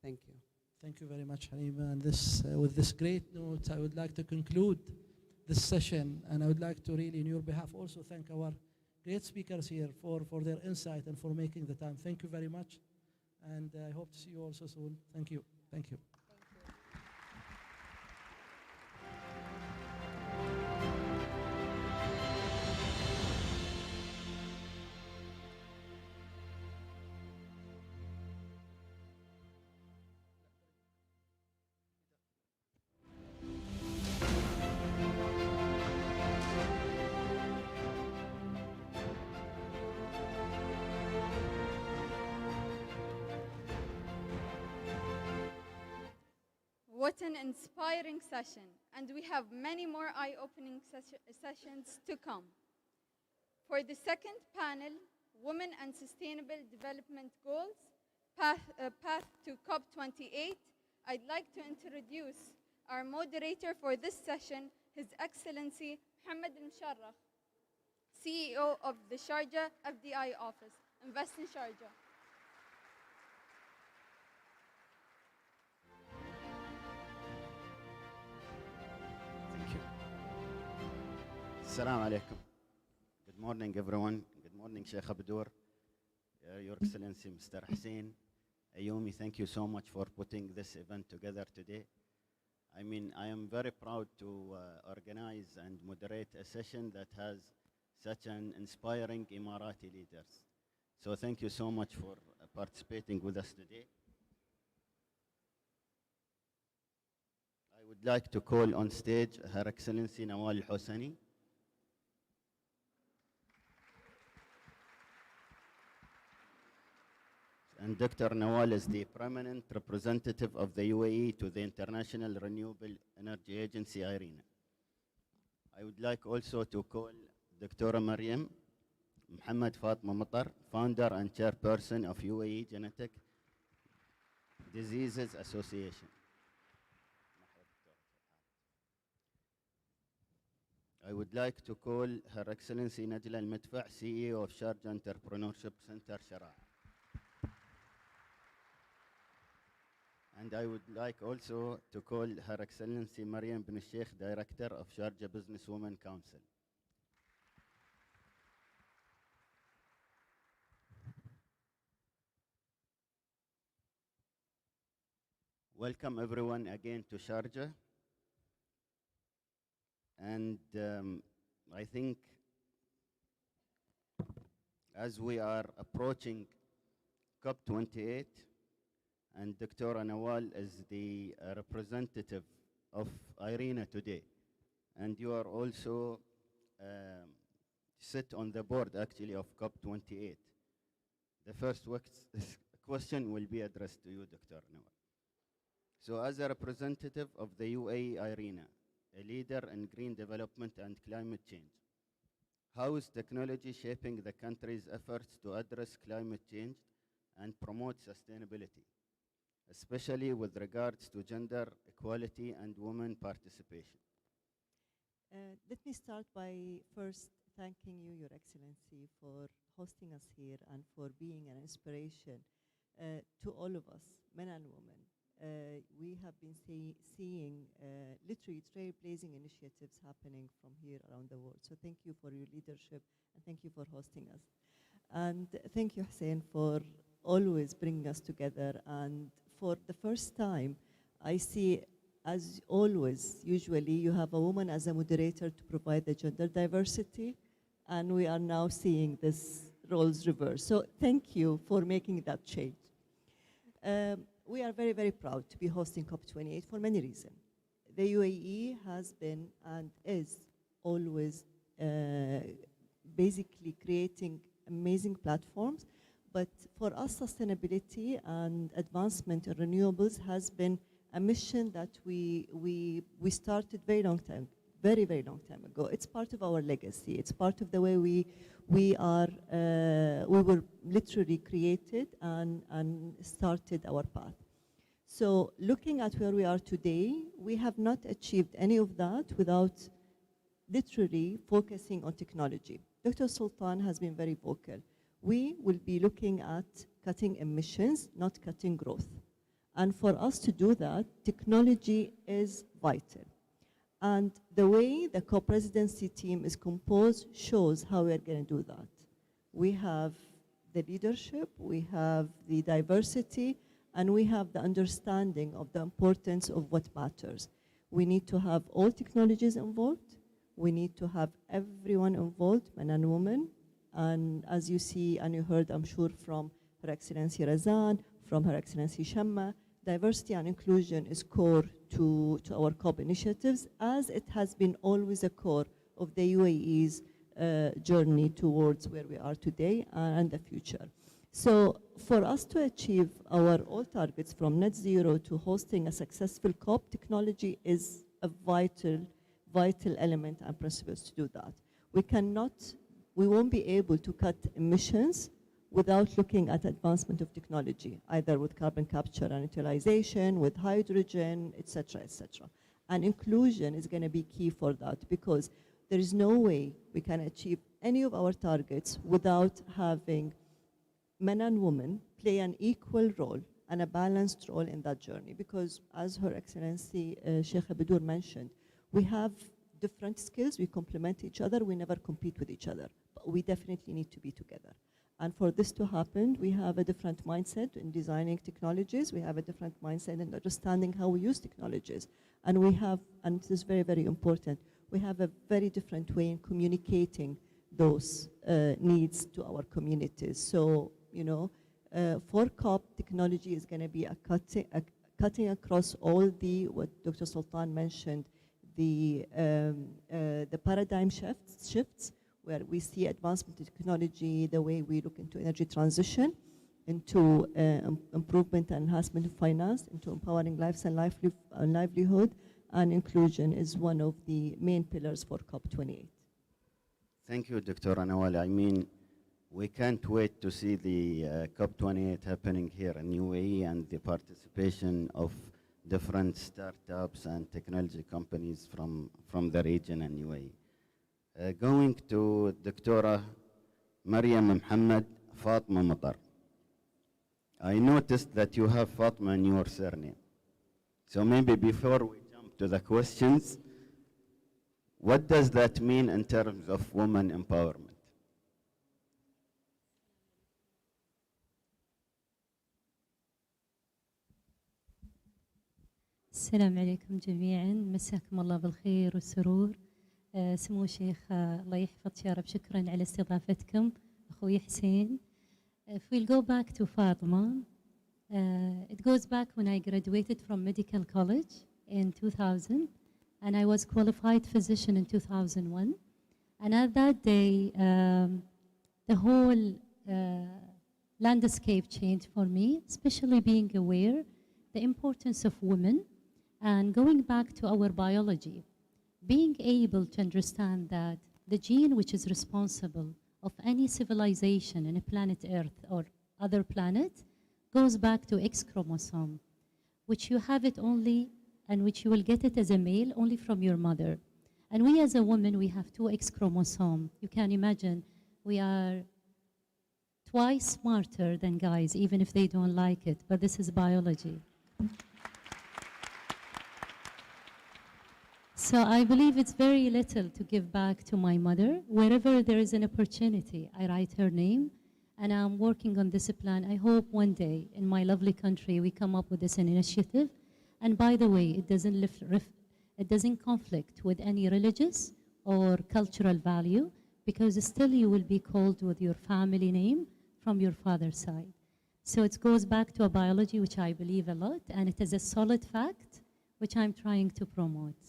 [SPEAKER 8] Thank you.
[SPEAKER 3] Thank you very much, Halima. And with this great note, I would like to conclude this session, and I would like to really, in your behalf, also thank our great speakers here for their insight and for making the time. Thank you very much, and I hope to see you also soon. Thank you. Thank you.
[SPEAKER 1] What an inspiring session, and we have many more eye-opening sessions to come. For the second panel, Women and Sustainable Development Goals, Path to COP28, I'd like to introduce our moderator for this session, His Excellency Mohammed Al-Musharraf, CEO of the Sharjah FDI Office. Invest in Sharjah.
[SPEAKER 10] Assalamu alaikum. Good morning, everyone. Good morning, Sheikh Abdur, Your Excellency, Mr. Hussein, Ayumi, thank you so much for putting this event together today. I mean, I am very proud to organize and moderate a session that has such an inspiring Emirati leaders. So thank you so much for participating with us today. I would like to call on stage Her Excellency Nawal Hosseini, and Dr. Nawal is the permanent representative of the UAE to the International Renewable Energy Agency, IRENA. I would like also to call Dr. Mariam Muhammad Fatma Matar, founder and chairperson of UAE Genetic Diseases Association. I would like to call Her Excellency Najla Al-Madfa, CEO of Sharjah Entrepreneurship Center, Sharaa. And I would like also to call Her Excellency Mariam bin Sheikh, Director of Sharjah Businesswomen Council. Welcome everyone again to Sharjah. And I think as we are approaching COP28, and Dr. Nawal is the representative of IRENA today, and you are also sit on the board actually of COP28. The first question will be addressed to you, Dr. Nawal. So as a representative of the UAE IRENA, a leader in green development and climate change, how is technology shaping the country's efforts to address climate change and promote sustainability, especially with regards to gender equality and women participation?
[SPEAKER 11] Let me start by first thanking you, Your Excellency, for hosting us here and for being an inspiration to all of us, men and women. We have been seeing literally trailblazing initiatives happening from here around the world. So thank you for your leadership and thank you for hosting us. And thank you, Hussein, for always bringing us together. And for the first time, I see, as always, usually you have a woman as a moderator to provide the gender diversity, and we are now seeing this roles reversed. So thank you for making that change. We are very, very proud to be hosting COP28 for many reasons. The UAE has been and is always basically creating amazing platforms, but for us, sustainability and advancement in renewables has been a mission that we started very long time ago. It's part of our legacy. It's part of the way we were literally created and started our path. So looking at where we are today, we have not achieved any of that without literally focusing on technology. Dr. Sultan has been very vocal. We will be looking at cutting emissions, not cutting growth. And for us to do that, technology is vital. And the way the co-presidency team is composed shows how we're going to do that. We have the leadership, we have the diversity, and we have the understanding of the importance of what matters. We need to have all technologies involved. We need to have everyone involved, men and women. And as you see, and you heard, I'm sure, from Her Excellency Razan, from Her Excellency Shamma, diversity and inclusion is core to our COP initiatives, as it has been always a core of the UAE's journey towards where we are today and the future. So for us to achieve our all targets from net zero to hosting a successful COP, technology is a vital element and principles to do that. We won't be able to cut emissions without looking at advancement of technology, either with carbon capture and utilization, with hydrogen, et cetera, et cetera. And inclusion is going to be key for that, because there is no way we can achieve any of our targets without having men and women play an equal role and a balanced role in that journey. Because as Her Excellency Sheikh Abdur mentioned, we have different skills, we complement each other, we never compete with each other, but we definitely need to be together. And for this to happen, we have a different mindset in designing technologies, we have a different mindset in understanding how we use technologies. And we have, and this is very, very important, we have a very different way in communicating those needs to our communities. So, you know, for COP, technology is going to be a cutting across all the, what Dr. Sultan mentioned, the paradigm shifts, where we see advancement in technology, the way we look into energy transition, into improvement and enhancement of finance, into empowering lives and livelihood, and inclusion is one of the main pillars for COP28.
[SPEAKER 10] Thank you, Dr. Anawal. I mean, we can't wait to see the COP28 happening here in UAE and the participation of different startups and technology companies from the region and UAE. Going to Dr. Maryam Mohammed Fatma Matar. I noticed that you have Fatma in your surname. So maybe before we jump to the questions, what does that mean in terms of women empowerment?
[SPEAKER 12] السلام عليكم جميعا، مساكم الله بالخير والسرور. سمو الشيخ الله يحفظك يا رب، شكرا على استضافتكم أخوي حسين. If we'll go back to Fatima, it goes back when I graduated from medical college in 2000, and I was qualified physician in 2001. And at that day, the whole landscape changed for me, especially being aware the importance of women and going back to our biology, being able to understand that the gene which is responsible of any civilization in a planet Earth or other planet goes back to X chromosome, which you have it only and which you will get it as a male only from your mother. And we as a woman, we have two X chromosome. You can imagine we are twice smarter than guys, even if they don't like it, but this is biology. So I believe it's very little to give back to my mother. Wherever there is an opportunity, I write her name, and I'm working on this plan. I hope one day in my lovely country we come up with this initiative. And by the way, it doesn't conflict with any religious or cultural value, because still you will be called with your family name from your father's side. So it goes back to a biology which I believe a lot, and it is a solid fact which I'm trying to promote.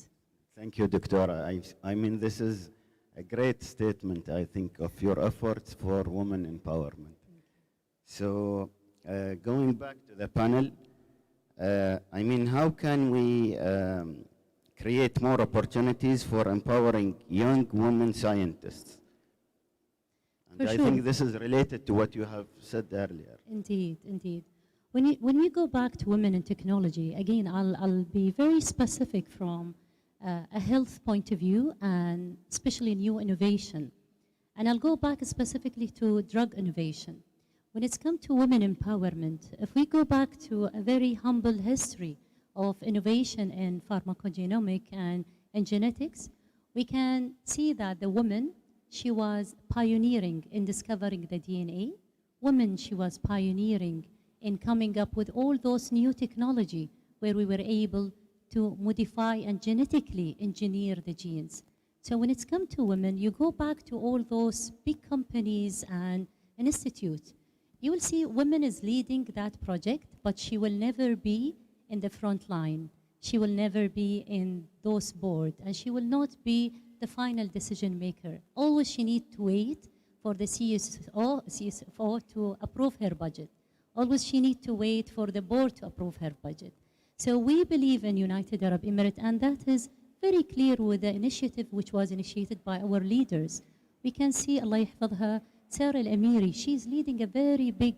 [SPEAKER 10] Thank you, Doctora. I mean, this is a great statement, I think, of your efforts for women empowerment. So going back to the panel, I mean, how can we create more opportunities for empowering young women scientists? And I think this is related to what you have said earlier.
[SPEAKER 12] Indeed, indeed. When we go back to women in technology, again, I'll be very specific from a health point of view and especially new innovation. And I'll go back specifically to drug innovation. When it's come to women empowerment, if we go back to a very humble history of innovation in pharmacogenomic and in genetics, we can see that the woman, she was pioneering in discovering the DNA. Woman, she was pioneering in coming up with all those new technology where we were able to modify and genetically engineer the genes. So when it's come to women, you go back to all those big companies and institutes. You will see women is leading that project, but she will never be in the front line. She will never be in those boards, and she will not be the final decision maker. Always she needs to wait for the CSO to approve her budget. Always she needs to wait for the board to approve her budget. So we believe in United Arab Emirates, and that is very clear with the initiative which was initiated by our leaders. We can see, Allah yahfadha, Sarah Al-Amiri, she's leading a very big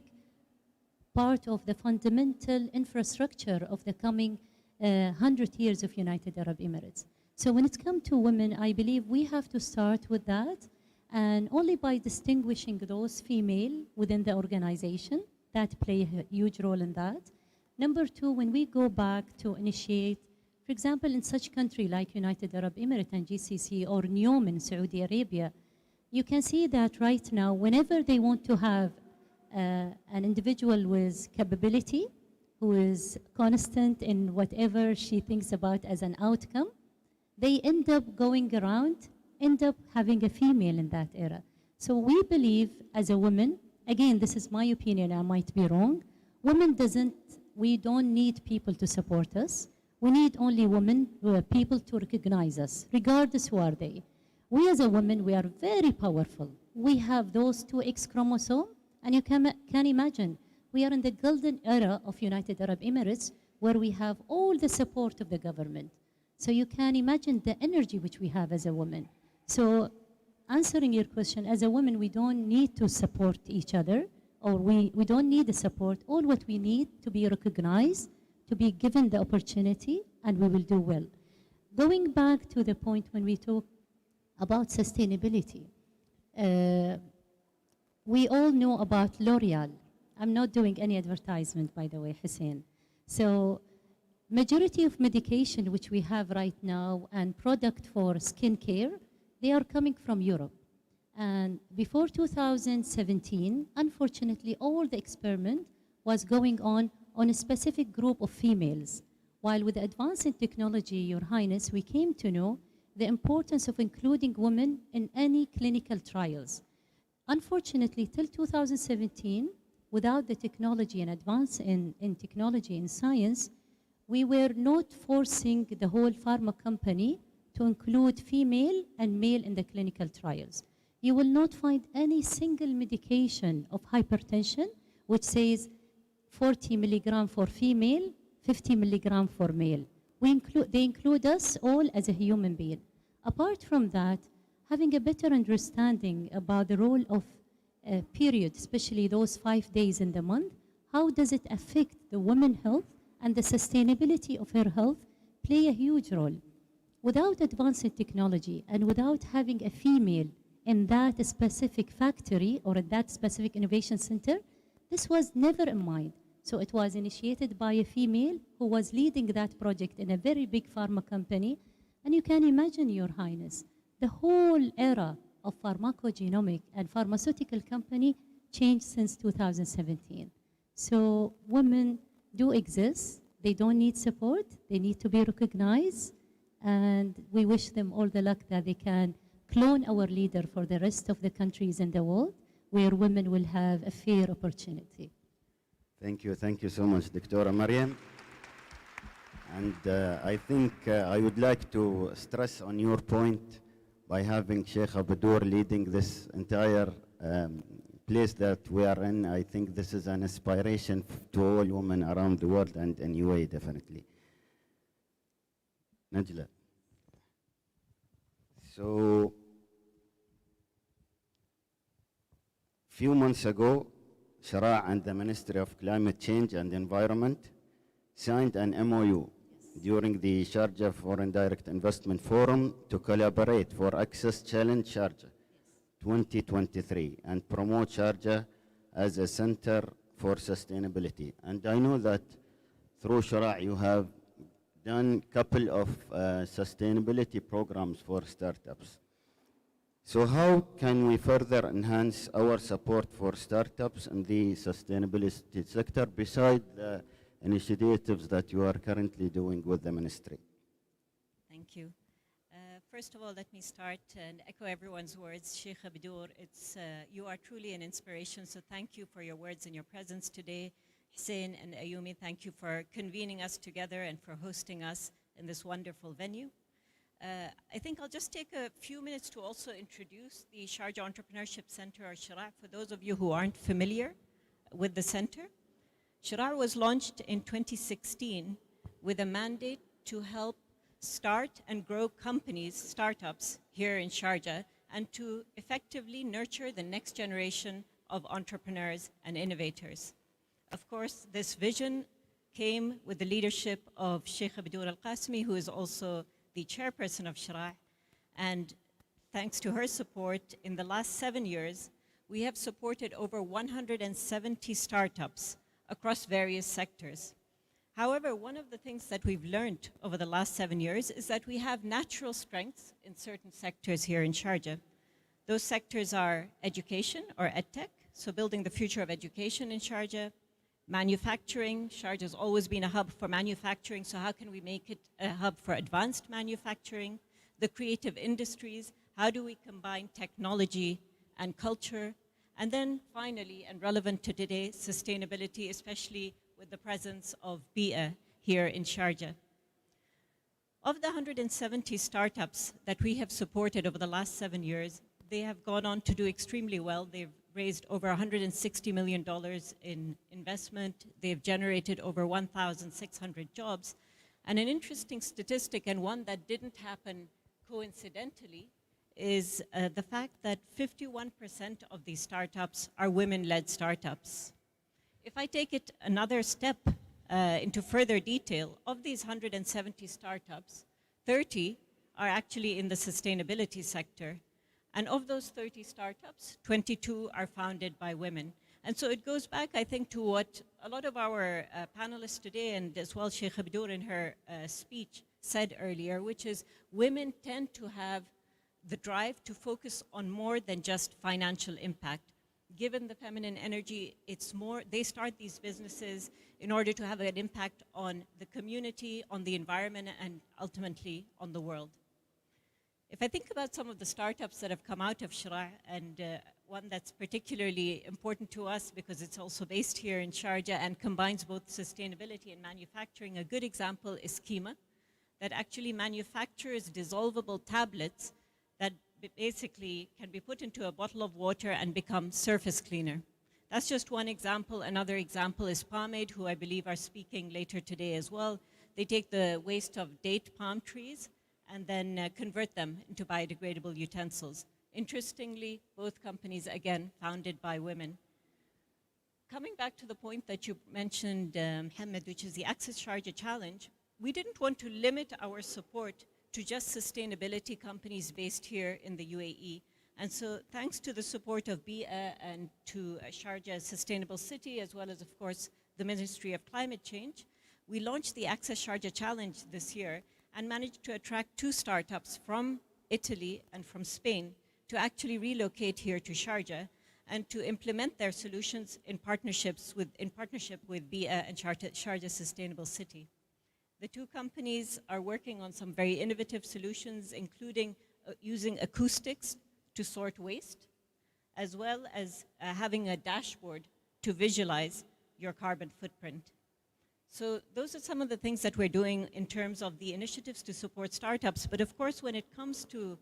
[SPEAKER 12] part of the fundamental infrastructure of the coming 100 years of United Arab Emirates. So when it comes to women, I believe we have to start with that, and only by distinguishing those female within the organization that play a huge role in that. Number two, when we go back to initiate, for example, in such country like United Arab Emirates and GCC or NEOM in Saudi Arabia, you can see that right now, whenever they want to have an individual with capability, who is constant in whatever she thinks about as an outcome, they end up going around, end up having a female in that era. So we believe as a woman, again, this is my opinion, I might be wrong, we don't need people to support us. We need only women, people to recognize us, regardless who are they. We as a woman, we are very powerful. We have those two X chromosomes, and you can imagine, We are in the golden era of United Arab Emirates, where we have all the support of the government. So you can imagine the energy which we have as a woman. So answering your question, as a woman, we don't need to support each other, or we don't need the support. All what we need to be recognized, to be given the opportunity, and we will do well. Going back to the point when we talk about sustainability, we all know about L'Oreal. I'm not doing any advertisement, by the way, Hussein. So majority of medication which we have right now and product for skincare, they are coming from Europe. And before 2017, unfortunately, all the experiment was going on a specific group of females. While with the advance in technology, Your Highness, we came to know the importance of including women in any clinical trials. Unfortunately, till 2017, without the technology and advance in technology and science, we were not forcing the whole pharma company to include female and male in the clinical trials. You will not find any single medication of hypertension which says 40 milligram for female, 50 milligram for male. They include us all as a human being. Apart from that, having a better understanding about the role of period, especially those 5 days in the month, how does it affect the woman's health and the sustainability of her health play a huge role. Without advancing technology and without having a female in that specific factory or in that specific innovation center, this was never in mind. So it was initiated by a female who was leading that project in a very big pharma company. And you can imagine, Your Highness, the whole era of pharmacogenomic and pharmaceutical company changed since 2017. So women do exist. They don't need support. They need to be recognized. And we wish them all the luck that they can clone our leader for the rest of the countries in the world where women will have a fair opportunity.
[SPEAKER 10] Thank you so much, Dr. Mariam. And I think I would like to stress on your point by having Sheikh Abudur leading this entire place that we are in. I think this is an inspiration to all women around the world and in UAE, definitely. Najla. So, few months ago, Shara and the Ministry of Climate Change and Environment signed an MOU during the Sharjah Foreign Direct Investment Forum to collaborate for Access Challenge Sharjah 2023 and promote Sharjah as a center for sustainability. And I know that through Shara you have done a couple of sustainability programs for startups. So how can we further enhance our support for startups in the sustainability sector besides the initiatives that you are currently doing with the ministry?
[SPEAKER 13] Thank you. First of all, let me start and echo everyone's words. Sheikh Abdur, you are truly an inspiration, so thank you for your words and your presence today. Hussein and Ayumi, thank you for convening us together and for hosting us in this wonderful venue. I think I'll just take a few minutes to also introduce the Sharjah Entrepreneurship Center, or Shara, for those of you who aren't familiar with the center. Shara was launched in 2016 with a mandate to help start and grow companies, startups here in Sharjah, and to effectively nurture the next generation of entrepreneurs and innovators. Of course, this vision came with the leadership of Sheikh Abdur Al-Qasimi, who is also the chairperson of Shara, and thanks to her support, in the last 7 years, we have supported over 170 startups across various sectors. However, one of the things that we've learned over the last 7 years is that we have natural strengths in certain sectors here in Sharjah. Those sectors are education, or edtech, so building the future of education in Sharjah. Manufacturing, Sharjah has always been a hub for manufacturing, so how can we make it a hub for advanced manufacturing? The creative industries, how do we combine technology and culture? And then finally, and relevant to today, sustainability, especially with the presence of BIA here in Sharjah. Of the 170 startups that we have supported over the last 7 years, they have gone on to do extremely well. They've raised over $160 million in investment. They've generated over 1,600 jobs. And an interesting statistic, and one that didn't happen coincidentally, is the fact that 51% of these startups are women-led startups. If I take it another step into further detail, of these 170 startups, 30 are actually in the sustainability sector. And of those 30 startups, 22 are founded by women. And so it goes back, I think, to what a lot of our panelists today, and as well Sheikh Abdur in her speech said earlier, which is women tend to have the drive to focus on more than just financial impact. Given the feminine energy, it's more, they start these businesses in order to have an impact on the community, on the environment, and ultimately on the world. If I think about some of the startups that have come out of Shura, and one that's particularly important to us because it's also based here in Sharjah and combines both sustainability and manufacturing, a good example is Kima, that actually manufactures dissolvable tablets that basically can be put into a bottle of water and become surface cleaner. That's just one example. Another example is Pomade, who I believe are speaking later today as well. They take the waste of date palm trees and then convert them into biodegradable utensils. Interestingly, both companies, again, founded by women. Coming back to the point that you mentioned, Mohammed, which is the Access Sharjah Challenge, we didn't want to limit our support to just sustainability companies based here in the UAE. And so thanks to the support of BIA and to Sharjah Sustainable City, as well as, of course, the Ministry of Climate Change, we launched the Access Sharjah Challenge this year and managed to attract 2 startups from Italy and from Spain to actually relocate here to Sharjah and to implement their solutions in partnership with BIA and Sharjah Sustainable City. The 2 companies are working on some very innovative solutions, including using acoustics to sort waste, as well as having a dashboard to visualize your carbon footprint. So those are some of the things that we're doing in terms of the initiatives to support startups. But of course, when it comes to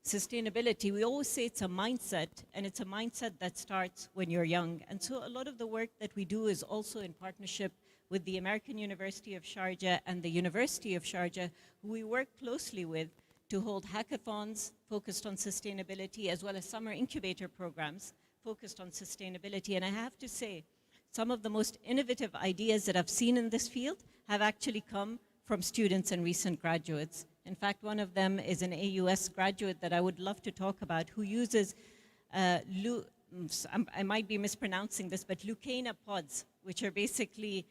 [SPEAKER 13] sustainability, we always say it's a mindset, and it's a mindset that starts when you're young. And so a lot of the work that we do is also in partnership with the American University of Sharjah and the University of Sharjah, who we work closely with to hold hackathons focused on sustainability, as well as summer incubator programs focused on sustainability. And I have to say, some of the most innovative ideas that I've seen in this field have actually come from students and recent graduates. In fact, one of them is an AUS graduate that I would love to talk about, who uses, I might be mispronouncing this, but Lucana pods, which are basically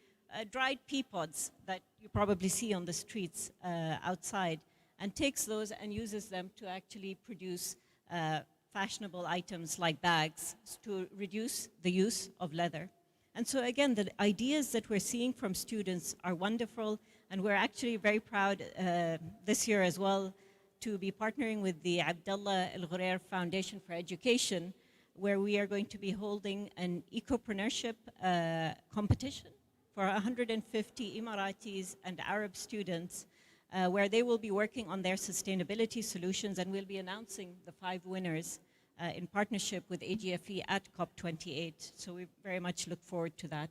[SPEAKER 13] dried pea pods that you probably see on the streets outside, and takes those and uses them to actually produce fashionable items like bags to reduce the use of leather. And so again, the ideas that we're seeing from students are wonderful, and we're actually very proud this year as well to be partnering with the Abdullah Al Ghurair Foundation for Education, where we are going to be holding an ecopreneurship competition for 150 Emiratis and Arab students, where they will be working on their sustainability solutions, and we'll be announcing the 5 winners in partnership with AGFE at COP28. So we very much look forward to that.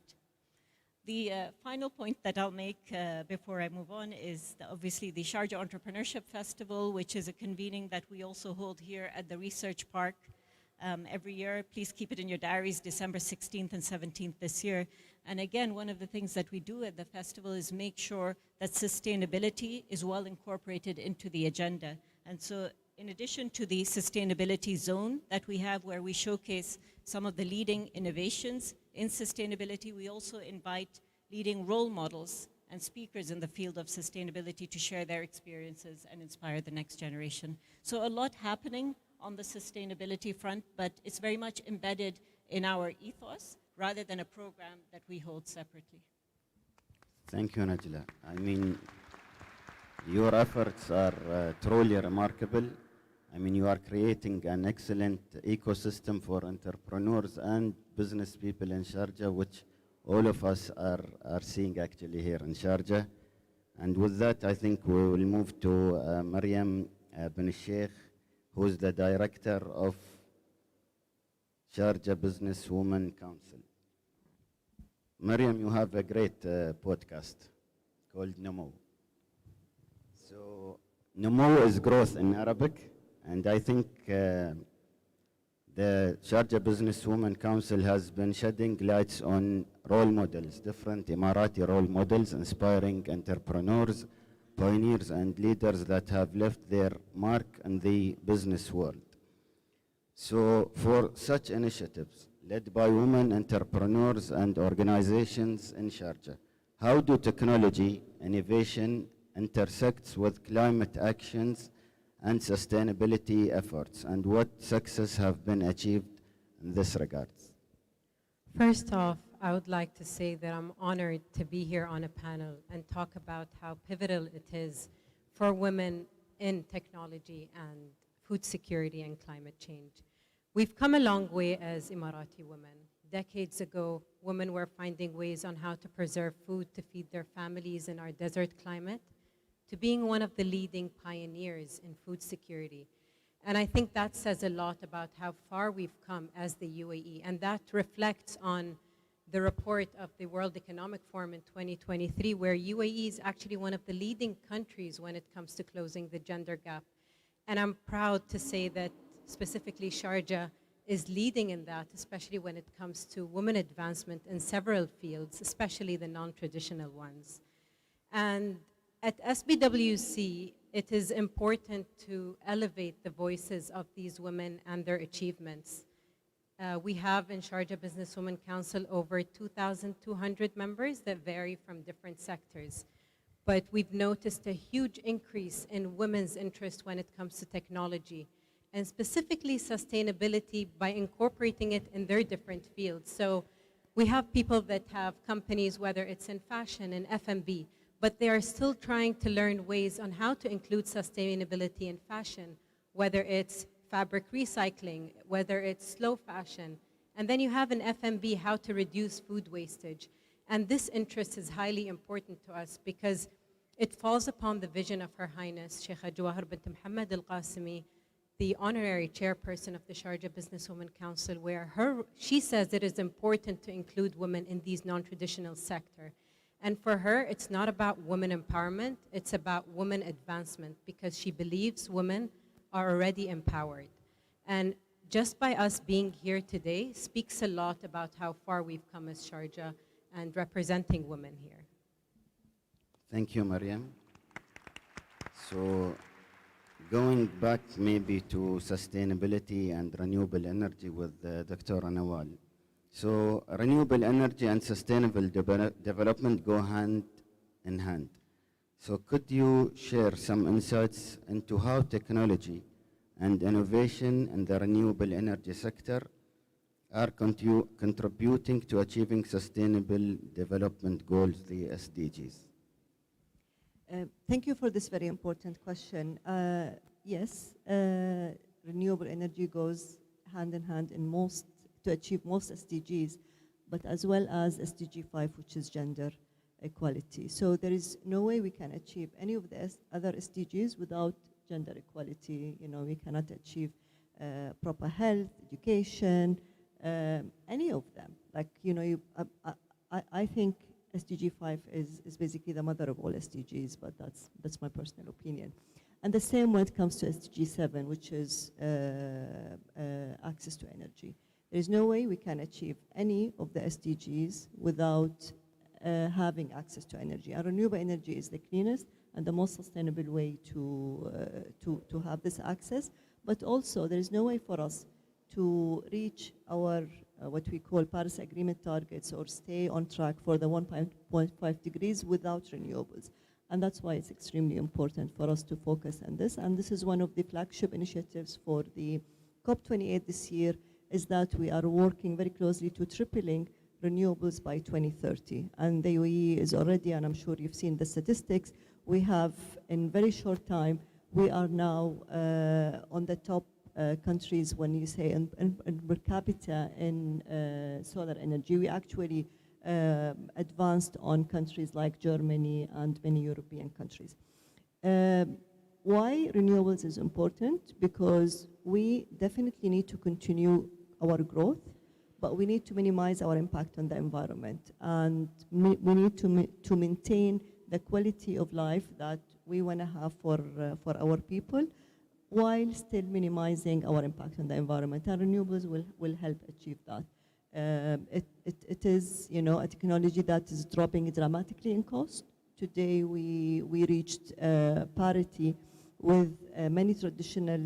[SPEAKER 13] The final point that I'll make before I move on is obviously the Sharjah Entrepreneurship Festival, which is a convening that we also hold here at the Research Park every year. Please keep it in your diaries, December 16th and 17th this year. And again, one of the things that we do at the festival is make sure that sustainability is well incorporated into the agenda. And so in addition to the sustainability zone that we have, where we showcase some of the leading innovations in sustainability, we also invite leading role models and speakers in the field of sustainability to share their experiences and inspire the next generation. So a lot happening on the sustainability front, but it's very much embedded in our ethos rather than a program that we hold separately.
[SPEAKER 10] Thank you, Najla. I mean, your efforts are truly remarkable. I mean, you are creating an excellent ecosystem for entrepreneurs and business people in Sharjah, which all of us are seeing actually here in Sharjah. And with that, I think we will move to Maryam bin Sheikh, who is the director of Sharjah Business Women Council. Mariam, you have a great podcast called Numo. So Numo is growth in Arabic, and I think the Sharjah Business Women Council has been shedding lights on role models, different Emirati role models, inspiring entrepreneurs, pioneers, and leaders that have left their mark in the business world. So for such initiatives led by women entrepreneurs and organizations in Sharjah, how do technology, innovation intersects with climate actions and sustainability efforts, and what success have been achieved in this regard?
[SPEAKER 14] First off, I would like to say that I'm honored to be here on a panel and talk about how pivotal it is for women in technology and food security and climate change. We've come a long way as Emirati women. Decades ago, women were finding ways on how to preserve food to feed their families in our desert climate, to being one of the leading pioneers in food security. And I think that says a lot about how far we've come as the UAE, and that reflects on the report of the World Economic Forum in 2023, where UAE is actually one of the leading countries when it comes to closing the gender gap. And I'm proud to say that specifically Sharjah is leading in that, especially when it comes to women advancement in several fields, especially the non-traditional ones. And at SBWC, it is important to elevate the voices of these women and their achievements. We have in Sharjah Business Women Council over 2,200 members that vary from different sectors. But we've noticed a huge increase in women's interest when it comes to technology, and specifically sustainability by incorporating it in their different fields. So we have people that have companies, whether it's in fashion and F&B, but they are still trying to learn ways on how to include sustainability in fashion, whether it's fabric recycling, whether it's slow fashion. And then you have in F&B how to reduce food wastage. And this interest is highly important to us because it falls upon the vision of Her Highness Sheikha Jawahar bint Mohammed Al-Qasimi, the honorary chairperson of the Sharjah Business Women Council, where she says it is important to include women in these non-traditional sector. And for her, it's not about women empowerment, it's about women advancement, because she believes women are already empowered. And just by us being here today speaks a lot about how far we've come as Sharjah and representing women here.
[SPEAKER 10] Thank you, Mariam. So going back maybe to sustainability and renewable energy with Dr. Nawal. So renewable energy and sustainable development go hand in hand. So could you share some insights into how technology and innovation in the renewable energy sector are contributing to achieving sustainable development goals, the SDGs?
[SPEAKER 11] Thank you for this very important question. Yes, renewable energy goes hand in hand in to achieve most SDGs, but as well as SDG 5, which is gender equality. So there is no way we can achieve any of the other SDGs without gender equality. You know, we cannot achieve proper health, education, any of them. Like, you know, I think SDG 5 is basically the mother of all SDGs, but that's my personal opinion. And the same when it comes to SDG 7, which is access to energy. There is no way we can achieve any of the SDGs without having access to energy. And renewable energy is the cleanest and the most sustainable way to have this access. But also, there is no way for us to reach our what we call Paris Agreement targets or stay on track for the 1.5 degrees without renewables. And that's why it's extremely important for us to focus on this. And this is one of the flagship initiatives for the COP28 this year, is that we are working very closely to tripling renewables by 2030. And the UAE is already, and I'm sure you've seen the statistics, we have in very short time, we are now on the top countries when you say in per capita in solar energy. We actually advanced on countries like Germany and many European countries. Why renewables is important? Because we definitely need to continue our growth, but we need to minimize our impact on the environment. And we need to maintain the quality of life that we want to have for our people, while still minimizing our impact on the environment. And renewables will help achieve that. It is, a technology that is dropping dramatically in cost. Today, we reached parity with many traditional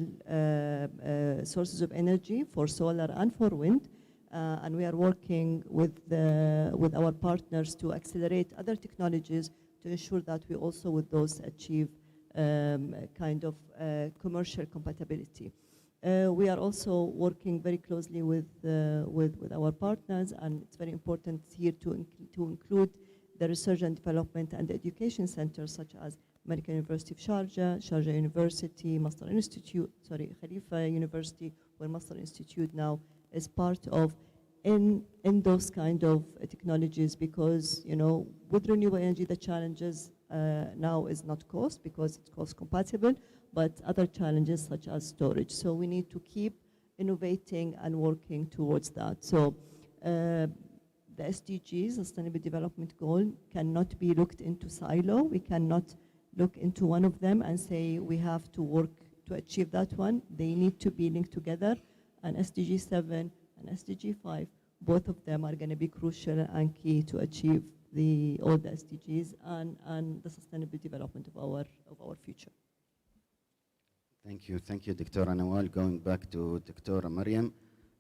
[SPEAKER 11] sources of energy for solar and for wind. And we are working with our partners to accelerate other technologies to ensure that we also with those achieve kind of commercial compatibility. We are also working very closely with our partners, and it's very important here to include the research and development and the education centers such as American University of Sharjah University, Masdar Institute, Khalifa University, where Masdar Institute now is part of in those kind of technologies, because with renewable energy the challenges now is not cost, because it's cost compatible, but other challenges such as storage. So we need to keep innovating and working towards that. So the SDGs, Sustainable Development Goal, cannot be looked into silo. We cannot look into one of them and say we have to work to achieve that one. They need to be linked together, and SDG 7 and SDG 5, both of them are going to be crucial and key to achieve all the SDGs and the sustainable development of our future.
[SPEAKER 10] Thank you, Dr. Nawal. Going back to Dr. Mariam.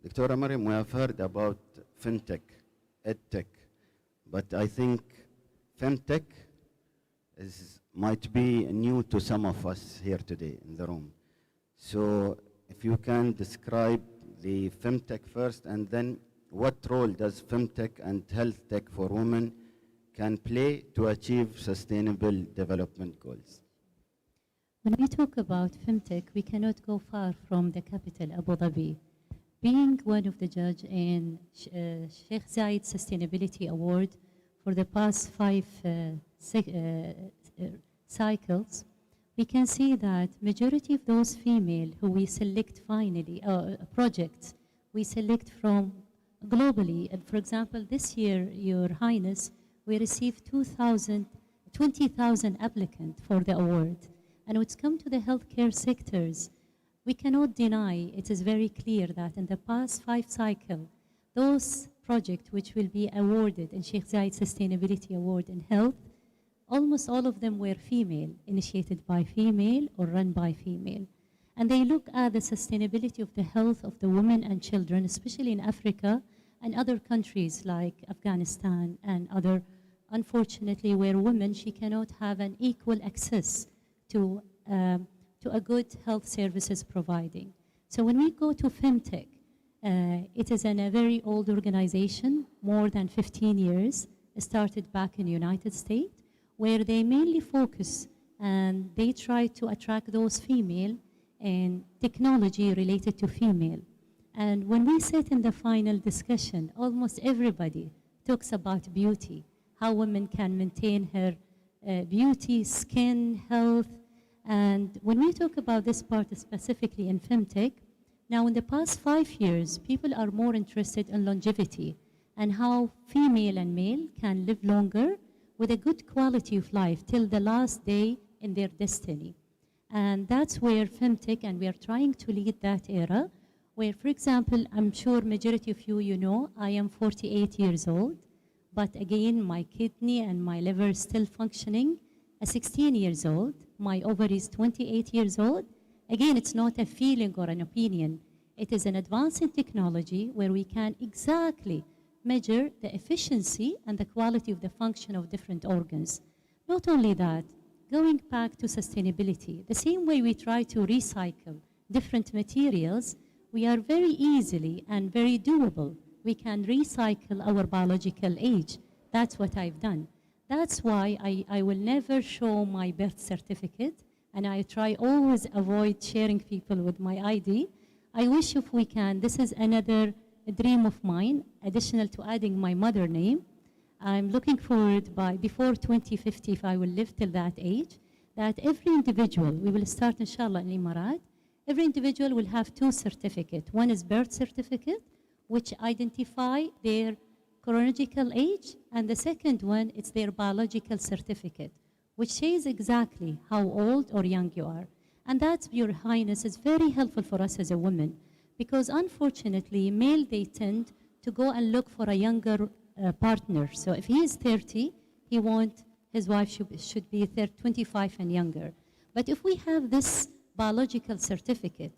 [SPEAKER 10] Dr. Mariam, we have heard about FinTech, EdTech, but I think FemTech might be new to some of us here today in the room. So if you can describe the FemTech first, and then what role does FemTech and health tech for women can play to achieve sustainable development goals?
[SPEAKER 12] When we talk about FemTech, we cannot go far from the capital, Abu Dhabi. Being one of the judges in Sheikh Zayed Sustainability Award for the past 5 cycles, we can see that majority of those female who we select finally, projects, we select from globally. And for example, this year, Your Highness, we received 20,000 applicants for the award. And when it's come to the healthcare sectors, we cannot deny, it is very clear that in the past 5 cycles, those projects which will be awarded in Sheikh Zayed Sustainability Award in Health, almost all of them were female, initiated by female or run by female. And they look at the sustainability of the health of the women and children, especially in Africa and other countries like Afghanistan and other, unfortunately, where women, she cannot have an equal access to a good health services providing. So when we go to FemTech, it is a very old organization, more than 15 years, started back in the United States, where they mainly focus and they try to attract those female in technology related to female. And when we sit in the final discussion, almost everybody talks about beauty, how women can maintain her beauty, skin, health. And when we talk about this part specifically in FemTech, now in the past 5 years, people are more interested in longevity and how female and male can live longer with a good quality of life till the last day in their destiny. And that's where FemTech, and we are trying to lead that era, where, for example, I'm sure majority of you know, I am 48 years old, but again, my kidney and my liver is still functioning. At 16 years old, my ovary is 28 years old. Again, it's not a feeling or an opinion. It is an advance in technology where we can exactly measure the efficiency and the quality of the function of different organs. Not only that, going back to sustainability, the same way we try to recycle different materials, we are very easily and very doable. We can recycle our biological age. That's what I've done. That's why I will never show my birth certificate, and I try always avoid sharing people with my ID. I wish if we can, this is another dream of mine, additional to adding my mother name. I'm looking forward before 2050, if I will live till that age, that every individual, we will start inshallah in Emirat, every individual will have 2 certificates. One is birth certificate, which identify their chronological age, and the second one, it's their biological certificate, which says exactly how old or young you are. And that, Your Highness, is very helpful for us as a woman, because unfortunately, male, they tend to go and look for a younger partner. So if he is 30, he wants his wife should be 25 and younger. But if we have this biological certificate,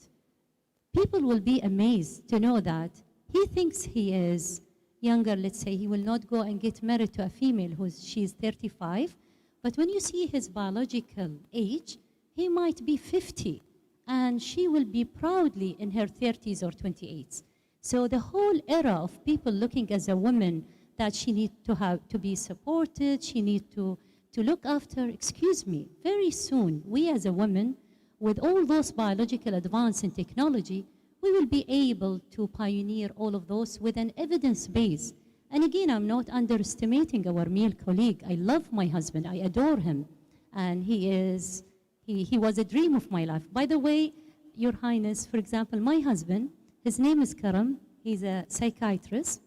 [SPEAKER 12] people will be amazed to know that he thinks he is younger. Let's say he will not go and get married to a female she's 35, but when you see his biological age, he might be 50, and she will be proudly in her 30s or 28s. So the whole era of people looking as a woman that she needs to be supported, she needs to look after, excuse me, very soon, we as a woman, with all those biological advance in technology, we will be able to pioneer all of those with an evidence base. And again, I'm not underestimating our male colleague. I love my husband, I adore him. And he was a dream of my life. By the way, Your Highness, for example, my husband, his name is Karam, he's a psychiatrist.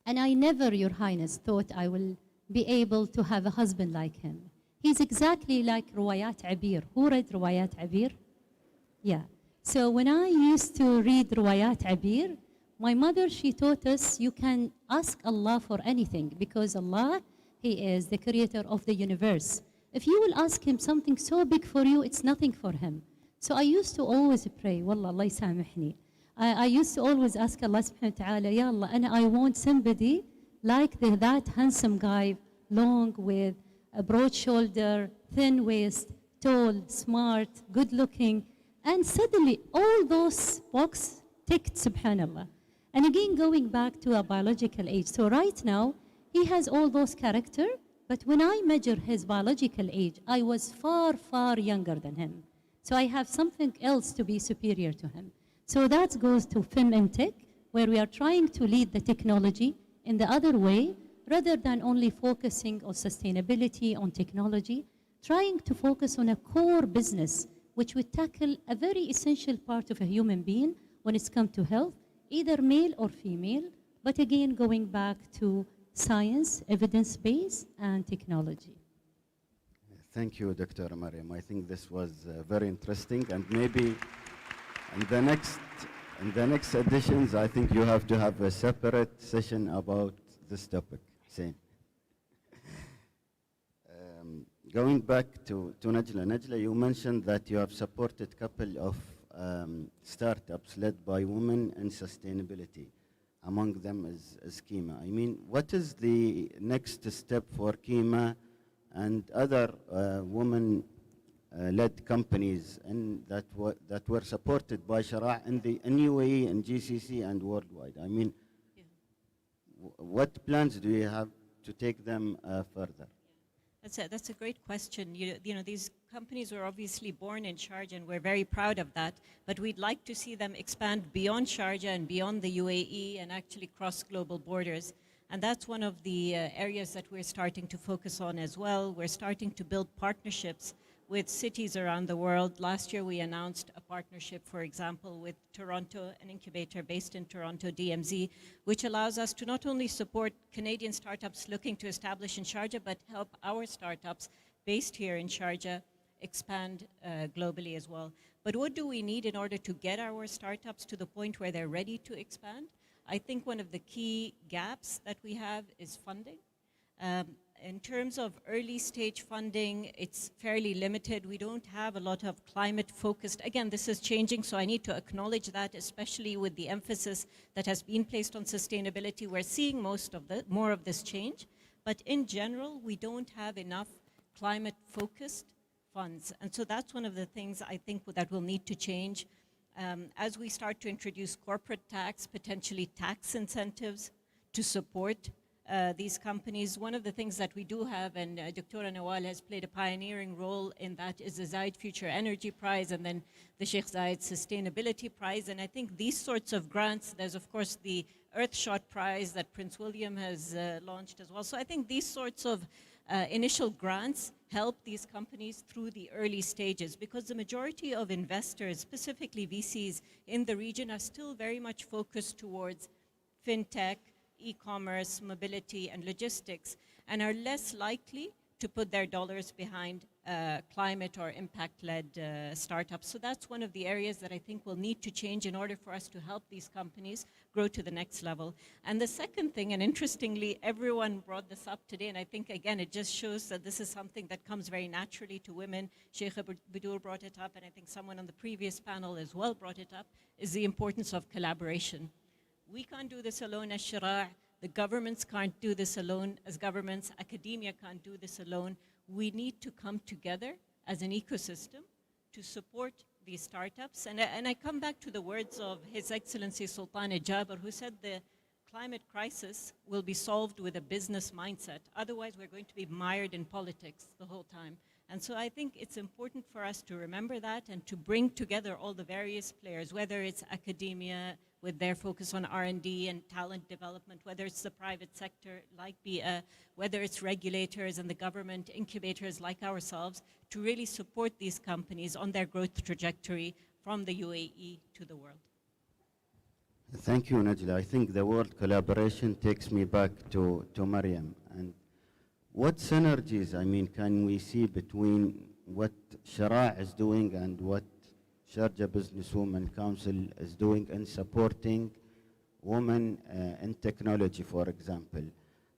[SPEAKER 12] And I never, Your Highness, thought I will be able to have a husband like him. He's exactly like Ruwayat Abir. Who read Ruwayat Abir? Yeah. So when I used to read Ruwayat Abir, my mother, she taught us you can ask Allah for anything, because Allah, He is the creator of the universe. If you will ask Him something so big for you, it's nothing for Him. So I used to always pray, Wallah, Allah ysamihni. I used to always ask Allah subhanahu wa ta'ala, Ya Allah, and I want somebody like that handsome guy, long with a broad shoulder, thin waist, tall, smart, good looking. And suddenly all those boxes ticked, subhanallah. And again, going back to a biological age. So right now, he has all those character, but when I measure his biological age, I was far, far younger than him. So I have something else to be superior to him. So that goes to Fem and Tech, where we are trying to lead the technology in the other way, rather than only focusing on sustainability, on technology, trying to focus on a core business, which would tackle a very essential part of a human being when it's come to health, either male or female, but again, going back to science, evidence-based, and technology.
[SPEAKER 10] Thank you, Dr. Mariam. I think this was very interesting, and maybe in the next editions, I think you have to have a separate session about this topic, Hussein. Going back to Najla. Najla, you mentioned that you have supported a couple of startups led by women in sustainability. Among them is Kima. I mean, what is the next step for Kima and other women-led companies that were supported by Shara in UAE and GCC and worldwide? I mean, what plans do you have to take them further?
[SPEAKER 13] That's a great question. You know, these companies were obviously born in Sharjah, and we're very proud of that. But we'd like to see them expand beyond Sharjah and beyond the UAE and actually cross global borders. And that's one of the areas that we're starting to focus on as well. We're starting to build partnerships with cities around the world. Last year we announced a partnership, for example, with Toronto, an incubator based in Toronto, DMZ, which allows us to not only support Canadian startups looking to establish in Sharjah, but help our startups based here in Sharjah expand globally as well. But what do we need in order to get our startups to the point where they're ready to expand? I think one of the key gaps that we have is funding. In terms of early stage funding, it's fairly limited. We don't have a lot of climate focused. Again, this is changing, so I need to acknowledge that, especially with the emphasis that has been placed on sustainability. We're seeing more of this change. But in general, we don't have enough climate focused funds. And so that's one of the things I think that will need to change. As we start to introduce corporate tax, potentially tax incentives to support these companies. One of the things that we do have, and Dr. Nawal has played a pioneering role in that, is the Zayed Future Energy Prize and then the Sheikh Zayed Sustainability Prize. And I think these sorts of grants, there's of course the Earthshot Prize that Prince William has launched as well. So I think these sorts of initial grants help these companies through the early stages, because the majority of investors, specifically VCs in the region, are still very much focused towards fintech, e-commerce, mobility, and logistics, and are less likely to put their dollars behind climate or impact-led startups. So that's one of the areas that I think will need to change in order for us to help these companies grow to the next level. And the second thing, and interestingly, everyone brought this up today, and I think, again, it just shows that this is something that comes very naturally to women. Sheikh Badur brought it up, and I think someone on the previous panel as well brought it up, is the importance of collaboration. We can't do this alone as Shira'. The governments can't do this alone as governments. Academia can't do this alone. We need to come together as an ecosystem to support these startups. And I come back to the words of His Excellency Sultan Jaber, who said the climate crisis will be solved with a business mindset. Otherwise, we're going to be mired in politics the whole time. And so I think it's important for us to remember that and to bring together all the various players, whether it's academia with their focus on R&D and talent development, whether it's the private sector like BIA, whether it's regulators and the government incubators like ourselves, to really support these companies on their growth trajectory from the UAE to the world.
[SPEAKER 10] Thank you, Najla. I think the word collaboration takes me back to Mariam. And what synergies, I mean, can we see between what Shara' is doing and what Sharjah Businesswomen Council is doing in supporting women in technology, for example?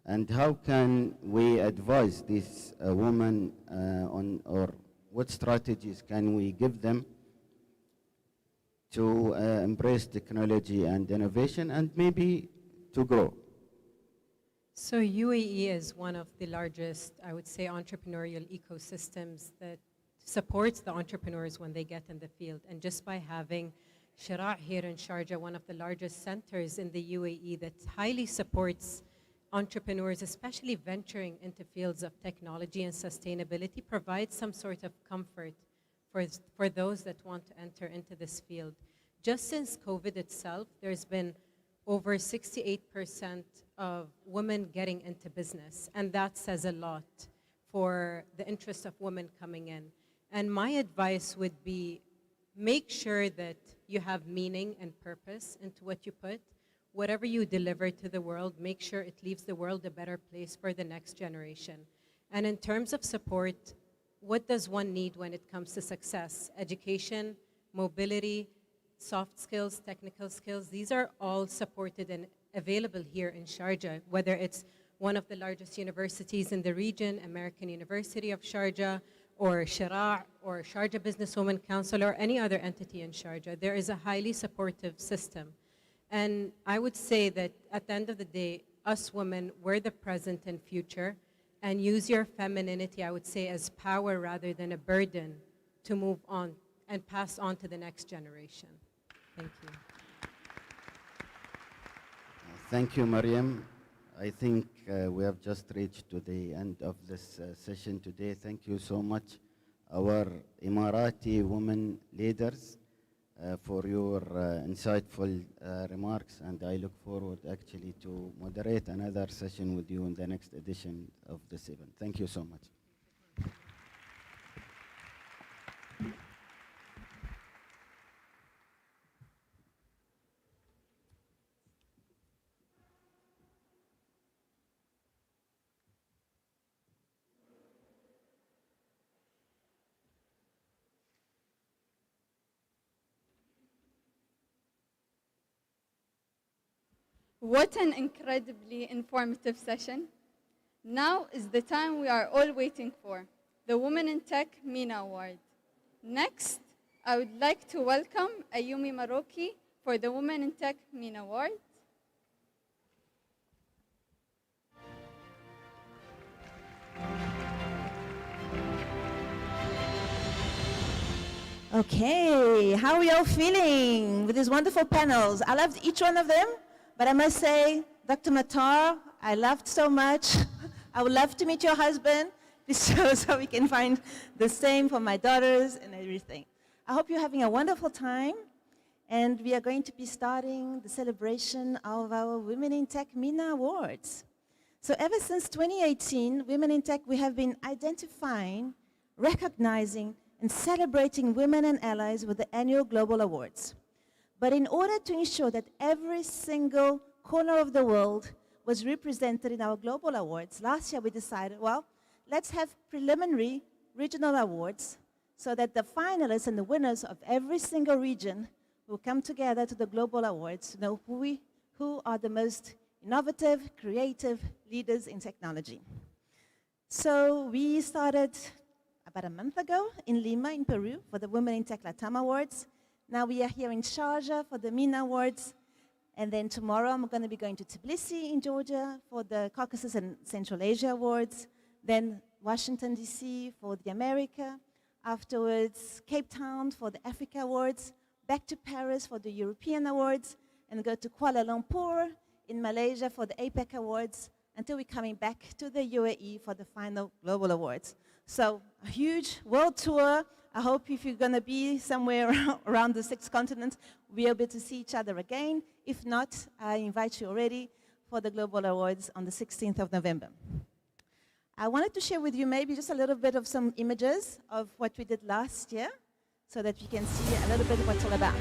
[SPEAKER 10] And how can we advise these women on, or what strategies can we give them to embrace technology and innovation and maybe to grow?
[SPEAKER 14] So UAE is one of the largest, I would say, entrepreneurial ecosystems that supports the entrepreneurs when they get in the field. And just by having Shara' here in Sharjah, one of the largest centers in the UAE that highly supports entrepreneurs, especially venturing into fields of technology and sustainability, provides some sort of comfort for those that want to enter into this field. Just since COVID itself, there's been over 68% of women getting into business, and that says a lot for the interest of women coming in. And my advice would be, make sure that you have meaning and purpose into what you put. Whatever you deliver to the world, make sure it leaves the world a better place for the next generation. And in terms of support, what does one need when it comes to success? Education, mobility, soft skills, technical skills, these are all supported and available here in Sharjah, whether it's one of the largest universities in the region, American University of Sharjah, or Shara' or Sharjah Businesswomen Council, or any other entity in Sharjah. There is a highly supportive system. And I would say that at the end of the day, us women, we're the present and future, and use your femininity, I would say, as power rather than a burden to move on and pass on to the next generation. Thank you.
[SPEAKER 10] Thank you, Mariam. I think we have just reached to the end of this session today. Thank you so much, our Emirati women leaders, for your insightful remarks, and I look forward actually to moderate another session with you in the next edition of this event. Thank you so much.
[SPEAKER 1] What an incredibly informative session. Now is the time we are all waiting for, the Women in Tech MENA Award. Next, I would like to welcome Ayumi Maroki for the Women in Tech MENA Award.
[SPEAKER 4] Okay, how are y'all feeling with these wonderful panels? I loved each one of them, but I must say, Dr. Matar, I loved so much. I would love to meet your husband, so we can find the same for my daughters and everything. I hope you're having a wonderful time, and we are going to be starting the celebration of our Women in Tech MENA Awards. So ever since 2018, Women in Tech, we have been identifying, recognizing, and celebrating women and allies with the annual Global Awards. But in order to ensure that every single corner of the world was represented in our Global Awards, last year we decided, well, let's have preliminary regional awards so that the finalists and the winners of every single region will come together to the Global Awards to know who are the most innovative, creative leaders in technology. So we started about a month ago in Lima, in Peru, for the Women in Tech Latam Awards. Now we are here in Sharjah for the MENA Awards. And then tomorrow I'm going to be going to Tbilisi in Georgia for the Caucasus and Central Asia Awards. Then Washington, D.C. for the America. Afterwards, Cape Town for the Africa Awards. Back to Paris for the European Awards. And go to Kuala Lumpur in Malaysia for the APEC Awards, until we're coming back to the UAE for the final Global Awards. So a huge world tour. I hope if you're going to be somewhere around the 6 continents, we'll be able to see each other again. If not, I invite you already for the Global Awards on the 16th of November. I wanted to share with you maybe just a little bit of some images of what we did last year so that you can see a little bit of what it's all about.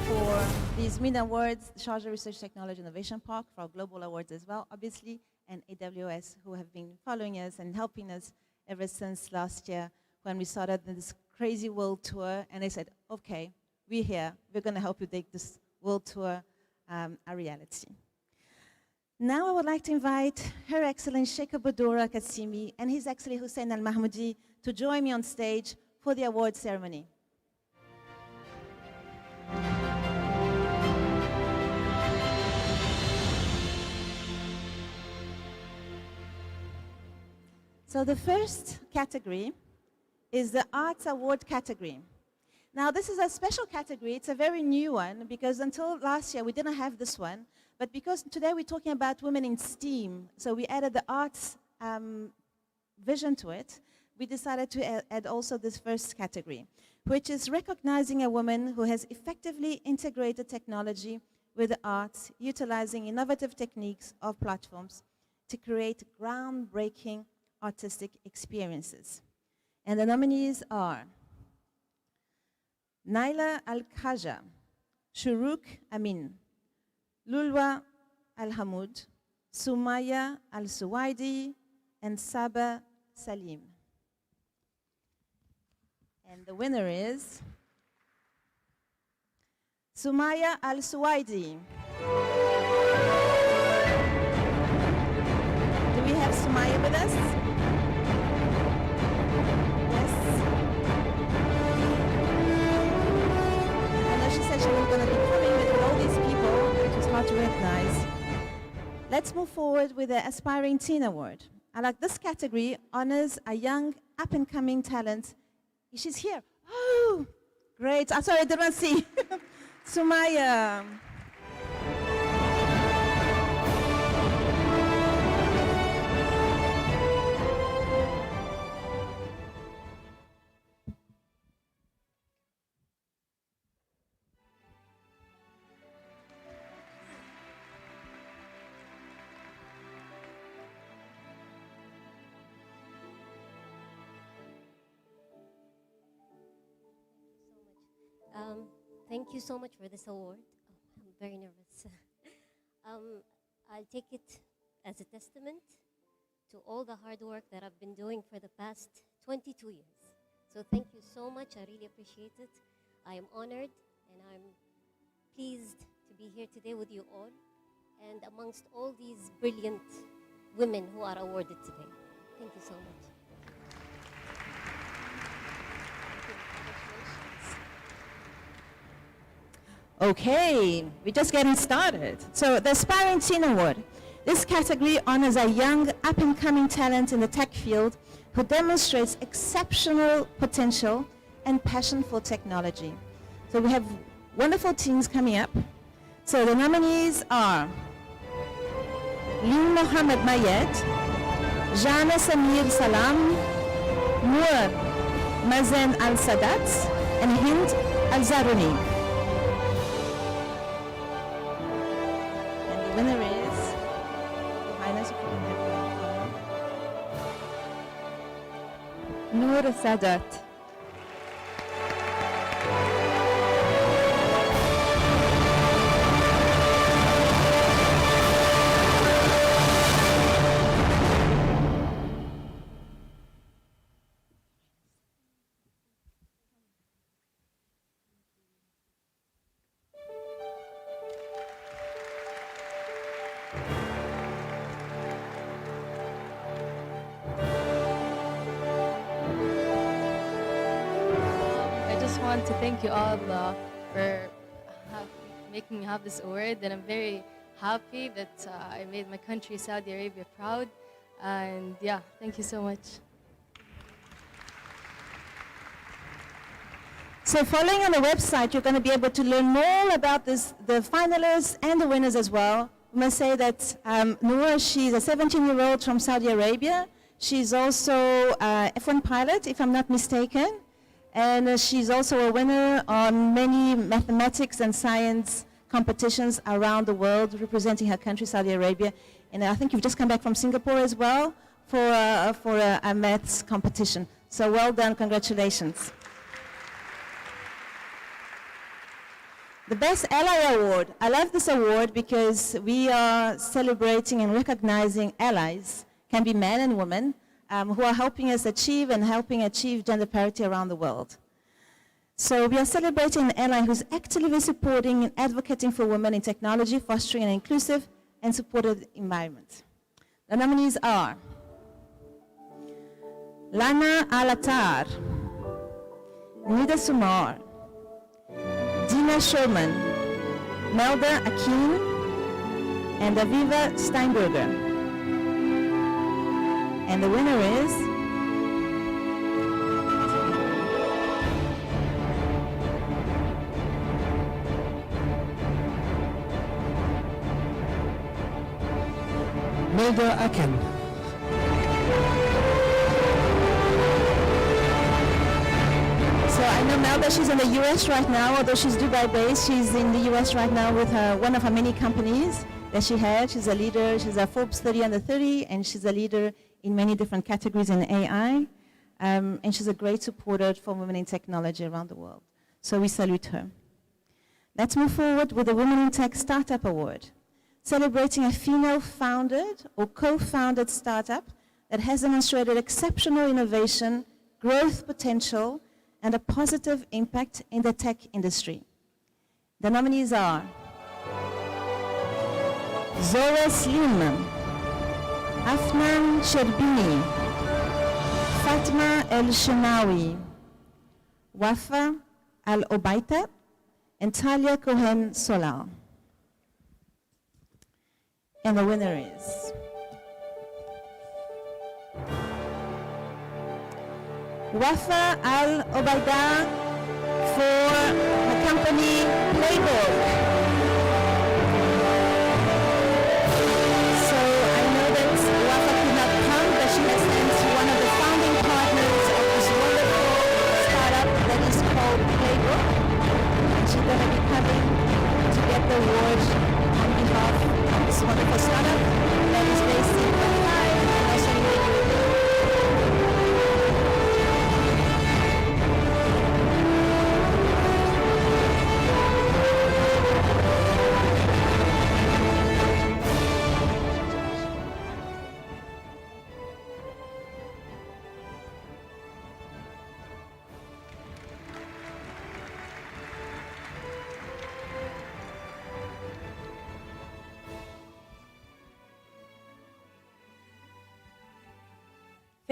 [SPEAKER 4] For these MENA Awards, the Sharjah Research Technology Innovation Park, for our Global Awards as well, obviously, and AWS, who have been following us and helping us ever since last year when we started this crazy world tour. And they said, okay, we're here. We're going to help you take this world tour a reality. Now I would like to invite Her Excellency Sheikh Badura Qassimi and His Excellency Hussein Al-Mahmoudi to join me on stage for the award ceremony. So the first category is the Arts Award category. Now this is a special category. It's a very new one because until last year we didn't have this one. But because today we're talking about women in STEAM, so we added the arts vision to it, we decided to add also this first category, which is recognizing a woman who has effectively integrated technology with the arts, utilizing innovative techniques or platforms to create groundbreaking artistic experiences. And the nominees are Naila Al-Khaja, Shuruk Amin, Lulwa Al-Hamoud, Sumaya Al-Suwaidi, and Saba Salim. And the winner is Sumaya Al-Suwaidi. Do we have Sumaya with us? She was going to be coming with all these people. It was hard to recognize. Let's move forward with the Aspiring Teen Award. I like this category honors a young up-and-coming talent. She's here. Oh, great. I'm sorry, I didn't see. Sumaya.
[SPEAKER 15] Thank you so much for this award. Oh, I'm very nervous. I'll take it as a testament to all the hard work that I've been doing for the past 22 years. So thank you so much. I really appreciate it. I am honored and I'm pleased to be here today with you all and amongst all these brilliant women who are awarded today. Thank you so much.
[SPEAKER 4] Okay, we're just getting started. So the Aspiring Teen Award. This category honors a young, up-and-coming talent in the tech field who demonstrates exceptional potential and passion for technology. So we have wonderful teens coming up. So the nominees are Lynn Mohammed Mayed, Jana Samir Salam, Noor Mazen Al-Sadat, and Hind Al-Zaruni. And the winner is, Your Highness, if you can have
[SPEAKER 16] Noor Sadat.
[SPEAKER 17] I just want to thank you all for making me have this award, and I'm very happy that I made my country, Saudi Arabia, proud. And yeah, thank you so much.
[SPEAKER 4] So following on the website, you're going to be able to learn more about this, the finalists and the winners as well. I must say that Noor, she's a 17-year-old from Saudi Arabia. She's also a F1 pilot, if I'm not mistaken. And she's also a winner on many mathematics and science competitions around the world, representing her country, Saudi Arabia. And I think you've just come back from Singapore as well for a maths competition. So well done, congratulations. The Best Ally Award. I love this award because we are celebrating and recognizing allies, can be men and women, who are helping us achieve and helping achieve gender parity around the world. So we are celebrating an ally who's actively supporting and advocating for women in technology, fostering an inclusive and supported environment. The nominees are Lana Alatar, Nida Sumar, Dina Sherman, Melda Akin, and Aviva Steinberger. And the winner is
[SPEAKER 3] Melda Akin.
[SPEAKER 4] So I know Melda, she's in the US right now, although she's Dubai-based. She's in the US right now with one of her many companies that she had. She's a leader, she's a Forbes 30 under 30, and she's a leader in many different categories in AI. And she's a great supporter for women in technology around the world. So we salute her. Let's move forward with the Women in Tech Startup Award, celebrating a female-founded or co-founded startup that has demonstrated exceptional innovation, growth potential, and a positive impact in the tech industry. The nominees are Zora Slim, Afnan Sherbini, Fatma El Shenawi, Wafa Al Obaita, and Talia Cohen Solar. And the winner is Wafa Al Obaida for the company Playbook. So I know that Wafa could not come, but she has sent one of the founding partners of this wonderful startup that is called Playbook. And she's going to be coming to get the award on behalf of this wonderful startup that is based in Dubai and also in the UAE.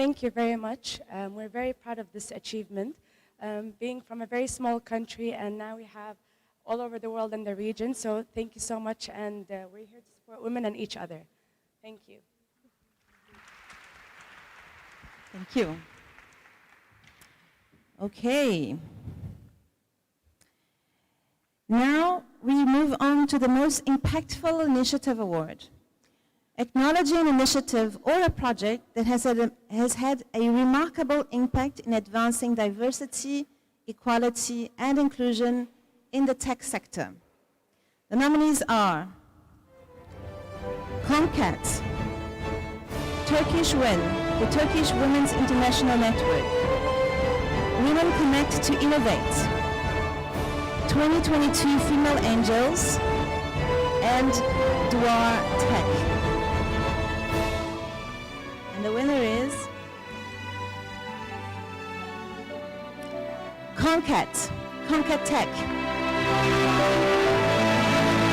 [SPEAKER 16] Thank you very much. We're very proud of this achievement. Being from a very small country, and now we have all over the world and the region. So thank you so much, and we're here to support women and each other. Thank you.
[SPEAKER 4] Thank you. Okay. Now we move on to the most impactful initiative award. Acknowledging an initiative or a project that has had a remarkable impact in advancing diversity, equality, and inclusion in the tech sector. The nominees are COMCAT, Turkish WIN, the Turkish Women's International Network, Women Connect to Innovate, 2022 Female Angels, and Duar Tech. And the winner is COMCAT Tech.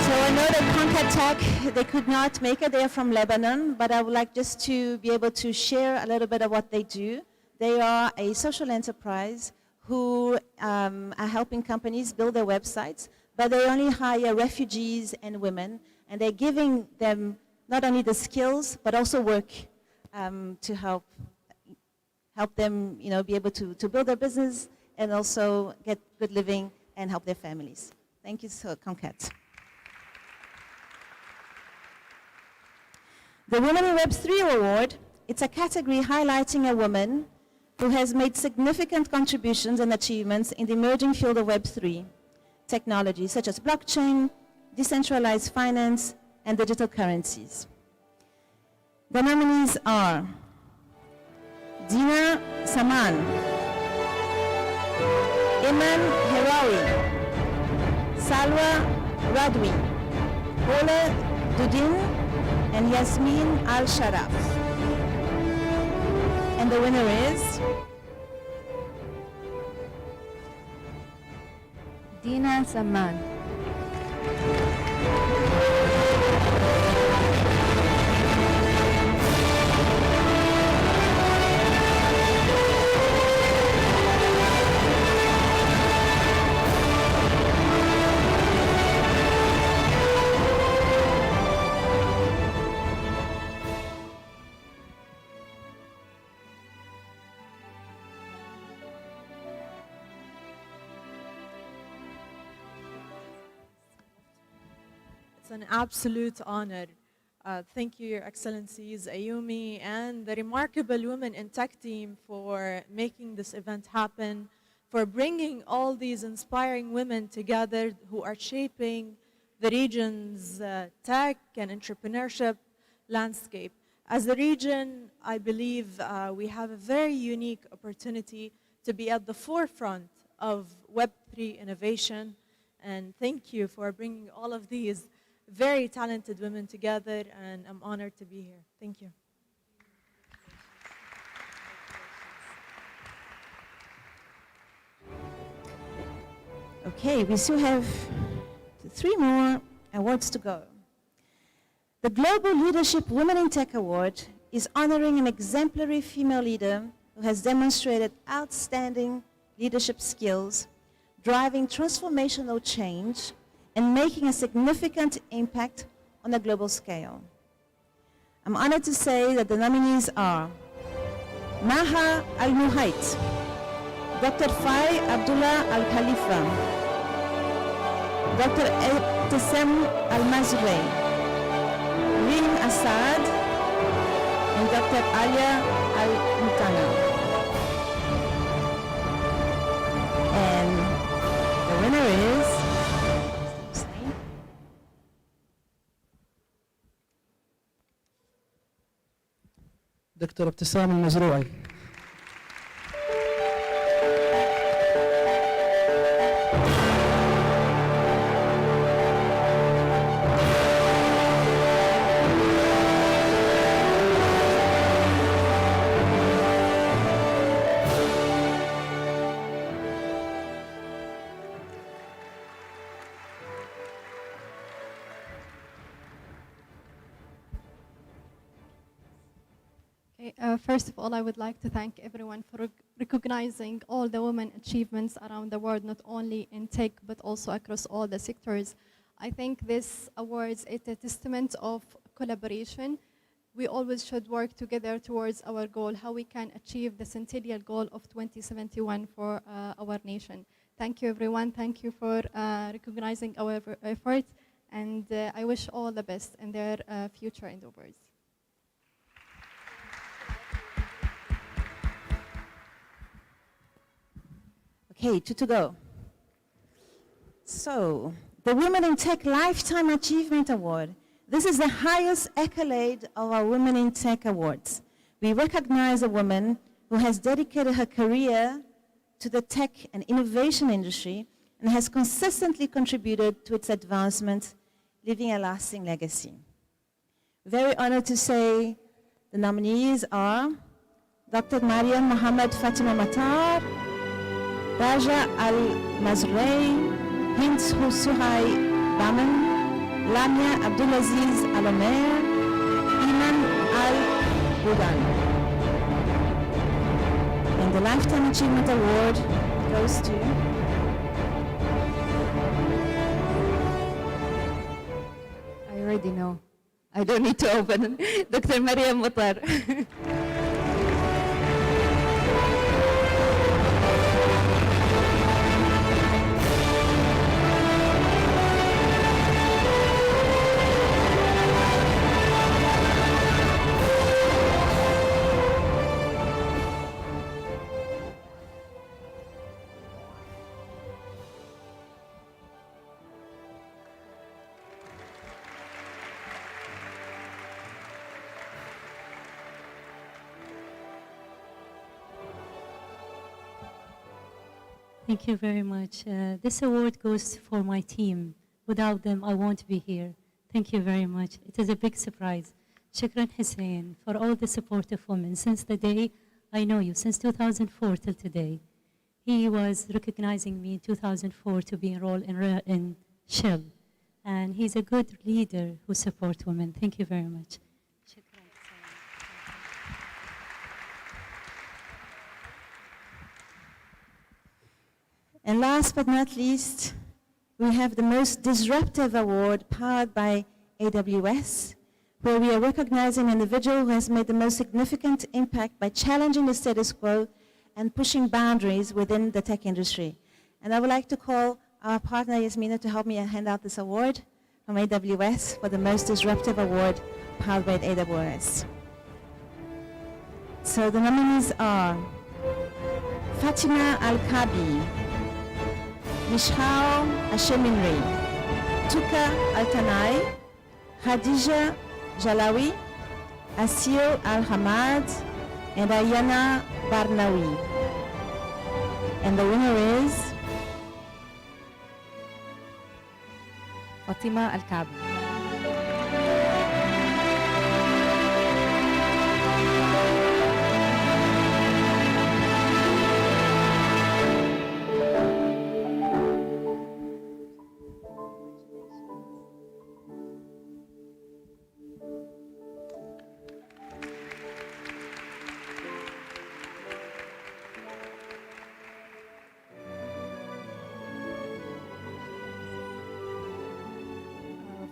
[SPEAKER 4] So I know that COMCAT Tech, they could not make it. They are from Lebanon, but I would like just to be able to share a little bit of what they do. They are a social enterprise who are helping companies build their websites, but they only hire refugees and women, and they're giving them not only the skills, but also work to help them, be able to build their business and also get good living and help their families. Thank you, so COMCAT. The Women in Web3 Award, it's a category highlighting a woman who has made significant contributions and achievements in the emerging field of Web3 technology, such as blockchain, decentralized finance, and digital currencies. The nominees are Dina Saman, Iman Herawi, Salwa Radwi, Ola Dudin, and Yasmin Al-Sharaf. And the winner is
[SPEAKER 17] Dina Saman.
[SPEAKER 18] It's an absolute honor. Thank you, Your Excellencies, Ayumi, and the remarkable Women in Tech team for making this event happen, for bringing all these inspiring women together who are shaping the region's tech and entrepreneurship landscape. As a region, I believe we have a very unique opportunity to be at the forefront of Web3 innovation. And thank you for bringing all of these very talented women together, and I'm honored to be here. Thank you.
[SPEAKER 4] Okay, we still have 3 more awards to go. The Global Leadership Women in Tech Award is honoring an exemplary female leader who has demonstrated outstanding leadership skills, driving transformational change, and making a significant impact on a global scale. I'm honored to say that the nominees are Maha Al-Muhait, Dr. Fai Abdullah Al-Khalifa, Dr. Ibtisam Al-Mazrui, Reem Assad, and Dr. Alia Al-Mutana. And the winner is
[SPEAKER 3] دكتور ابتسام المزروعي.
[SPEAKER 6] Okay, first of all, I would like to thank everyone for recognizing all the women achievements around the world, not only in tech, but also across all the sectors. I think this awards is a testament of collaboration. We always should work together towards our goal, how we can achieve the centennial goal of 2071 for our nation. Thank you, everyone. Thank you for recognizing our efforts, and I wish all the best in their future endeavors.
[SPEAKER 4] Okay, two to go. So, the Women in Tech Lifetime Achievement Award. This is the highest accolade of our Women in Tech Awards. We recognize a woman who has dedicated her career to the tech and innovation industry and has consistently contributed to its advancement, leaving a lasting legacy. Very honored to say the nominees are Dr. Mariam Mohammed Fatima Matar, Raja Al-Mazrei, Hind Suhai Baman, Lamia Abdulaziz Al-Omer, Iman Al-Budan. And the Lifetime Achievement Award goes to
[SPEAKER 19] I already know. I don't need to open. Dr. Mariam Matar.
[SPEAKER 12] Thank you very much. This award goes for my team. Without them, I won't be here. Thank you very much. It is a big surprise. Shukran Hussein for all the support of women since the day I know you, since 2004 till today. He was recognizing me in 2004 to be enrolled in Shell. And he's a good leader who supports women. Thank you very much.
[SPEAKER 4] And last but not least, we have the most disruptive award powered by AWS, where we are recognizing an individual who has made the most significant impact by challenging the status quo and pushing boundaries within the tech industry. And I would like to call our partner Yasmina to help me hand out this award from AWS for the most disruptive award powered by AWS. So the nominees are Fatima Al-Kabi, Mishhal Hasheminri, Tuka Altanai, Khadija Jalawi, Asil Al-Hamad, and Ayana Barnawi. And the winner is
[SPEAKER 19] Fatima Al-Kabi.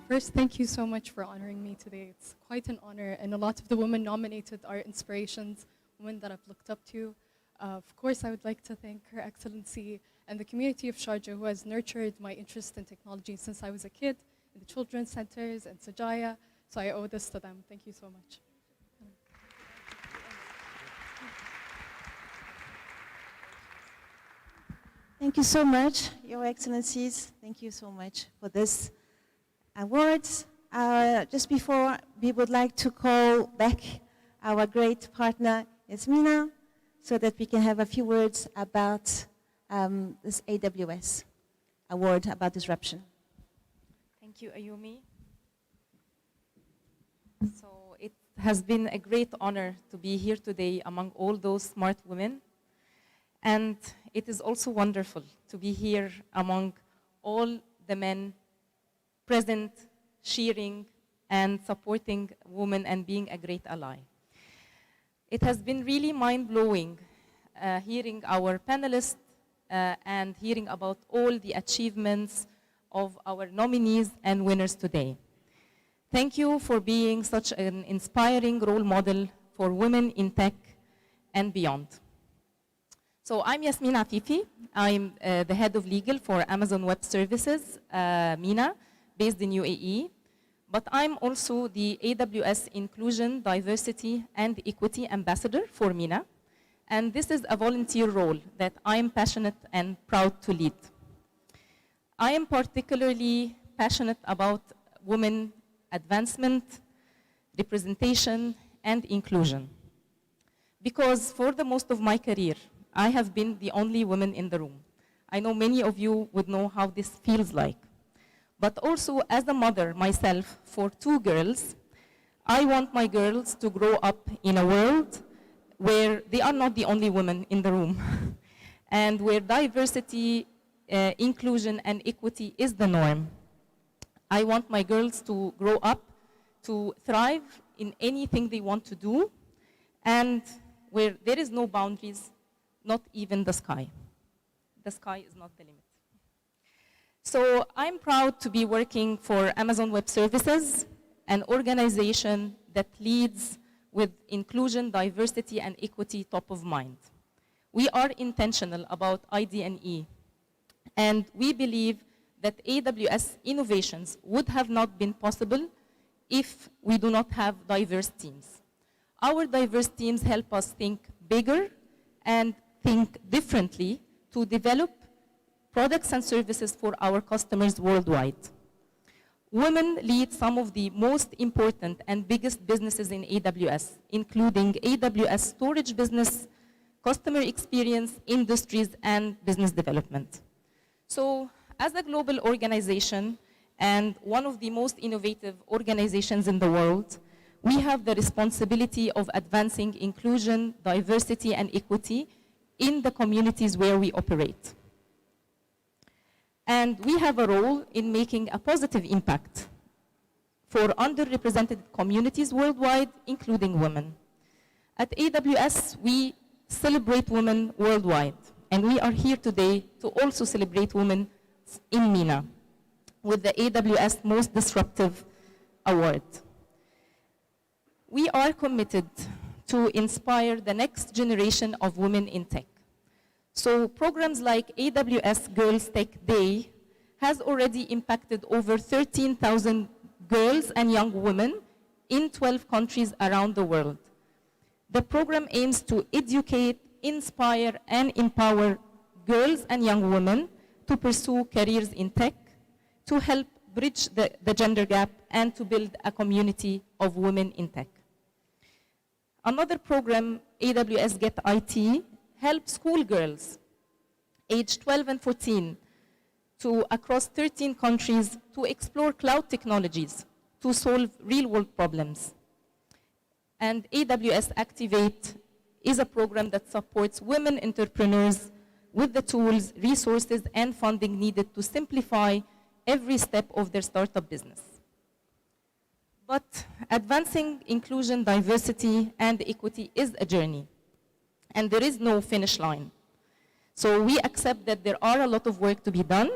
[SPEAKER 20] First, thank you so much for honoring me today. It's quite an honor, and a lot of the women nominated are inspirations, women that I've looked up to. Of course, I would like to thank Her Excellency and the community of Sharjah who has nurtured my interest in technology since I was a kid, in the children's centers and Sajaya, so I owe this to them. Thank you so much.
[SPEAKER 4] Thank you so much, Your Excellencies. Thank you so much for this awards. Just before, we would like to call back our great partner, Yasmina, so that we can have a few words about this AWS award about disruption.
[SPEAKER 21] Thank you, Ayumi. So it has been a great honor to be here today among all those smart women. And it is also wonderful to be here among all the men present, cheering, and supporting women and being a great ally. It has been really mind-blowing hearing our panelists and hearing about all the achievements of our nominees and winners today. Thank you for being such an inspiring role model for women in tech and beyond. So I'm Yasmin Afifi. I'm the head of legal for Amazon Web Services, MENA, based in UAE. But I'm also the AWS Inclusion, Diversity, and Equity Ambassador for MENA. And this is a volunteer role that I'm passionate and proud to lead. I am particularly passionate about women advancement, representation, and inclusion. Because for the most of my career, I have been the only woman in the room. I know many of you would know how this feels like. But also as a mother myself for 2 girls, I want my girls to grow up in a world where they are not the only women in the room and where diversity, inclusion, and equity is the norm. I want my girls to grow up to thrive in anything they want to do and where there is no boundaries, not even the sky. The sky is not the limit. So I'm proud to be working for Amazon Web Services, an organization that leads with inclusion, diversity, and equity top of mind. We are intentional about ID&E, and we believe that AWS innovations would have not been possible if we do not have diverse teams. Our diverse teams help us think bigger and think differently to develop products and services for our customers worldwide. Women lead some of the most important and biggest businesses in AWS, including AWS storage business, customer experience, industries, and business development. So as a global organization and one of the most innovative organizations in the world, we have the responsibility of advancing inclusion, diversity, and equity in the communities where we operate. And we have a role in making a positive impact for underrepresented communities worldwide, including women. At AWS, we celebrate women worldwide, and we are here today to also celebrate women in MENA with the AWS Most Disruptive Award. We are committed to inspire the next generation of women in tech. So programs like AWS Girls Tech Day has already impacted over 13,000 girls and young women in 12 countries around the world. The program aims to educate, inspire, and empower girls and young women to pursue careers in tech, to help bridge the gender gap, and to build a community of women in tech. Another program, AWS Get IT, helps schoolgirls aged 12 and 14 to across 13 countries to explore cloud technologies to solve real-world problems. And AWS Activate is a program that supports women entrepreneurs with the tools, resources, and funding needed to simplify every step of their startup business. But advancing inclusion, diversity, and equity is a journey, and there is no finish line. So we accept that there are a lot of work to be done,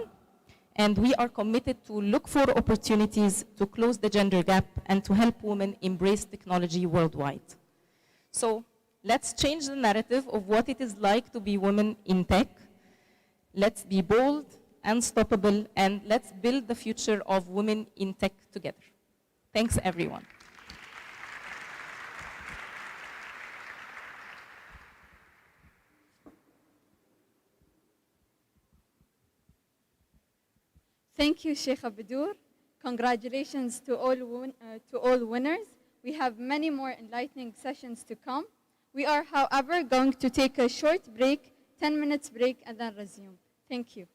[SPEAKER 21] and we are committed to look for opportunities to close the gender gap and to help women embrace technology worldwide. So let's change the narrative of what it is like to be women in tech. Let's be bold, unstoppable, and let's build the future of women in tech together. Thanks, everyone.
[SPEAKER 1] Thank you, Sheikh Badur. Congratulations to all winners. We have many more enlightening sessions to come. We are, however, going to take a short break, 10 minutes break, and then resume. Thank you.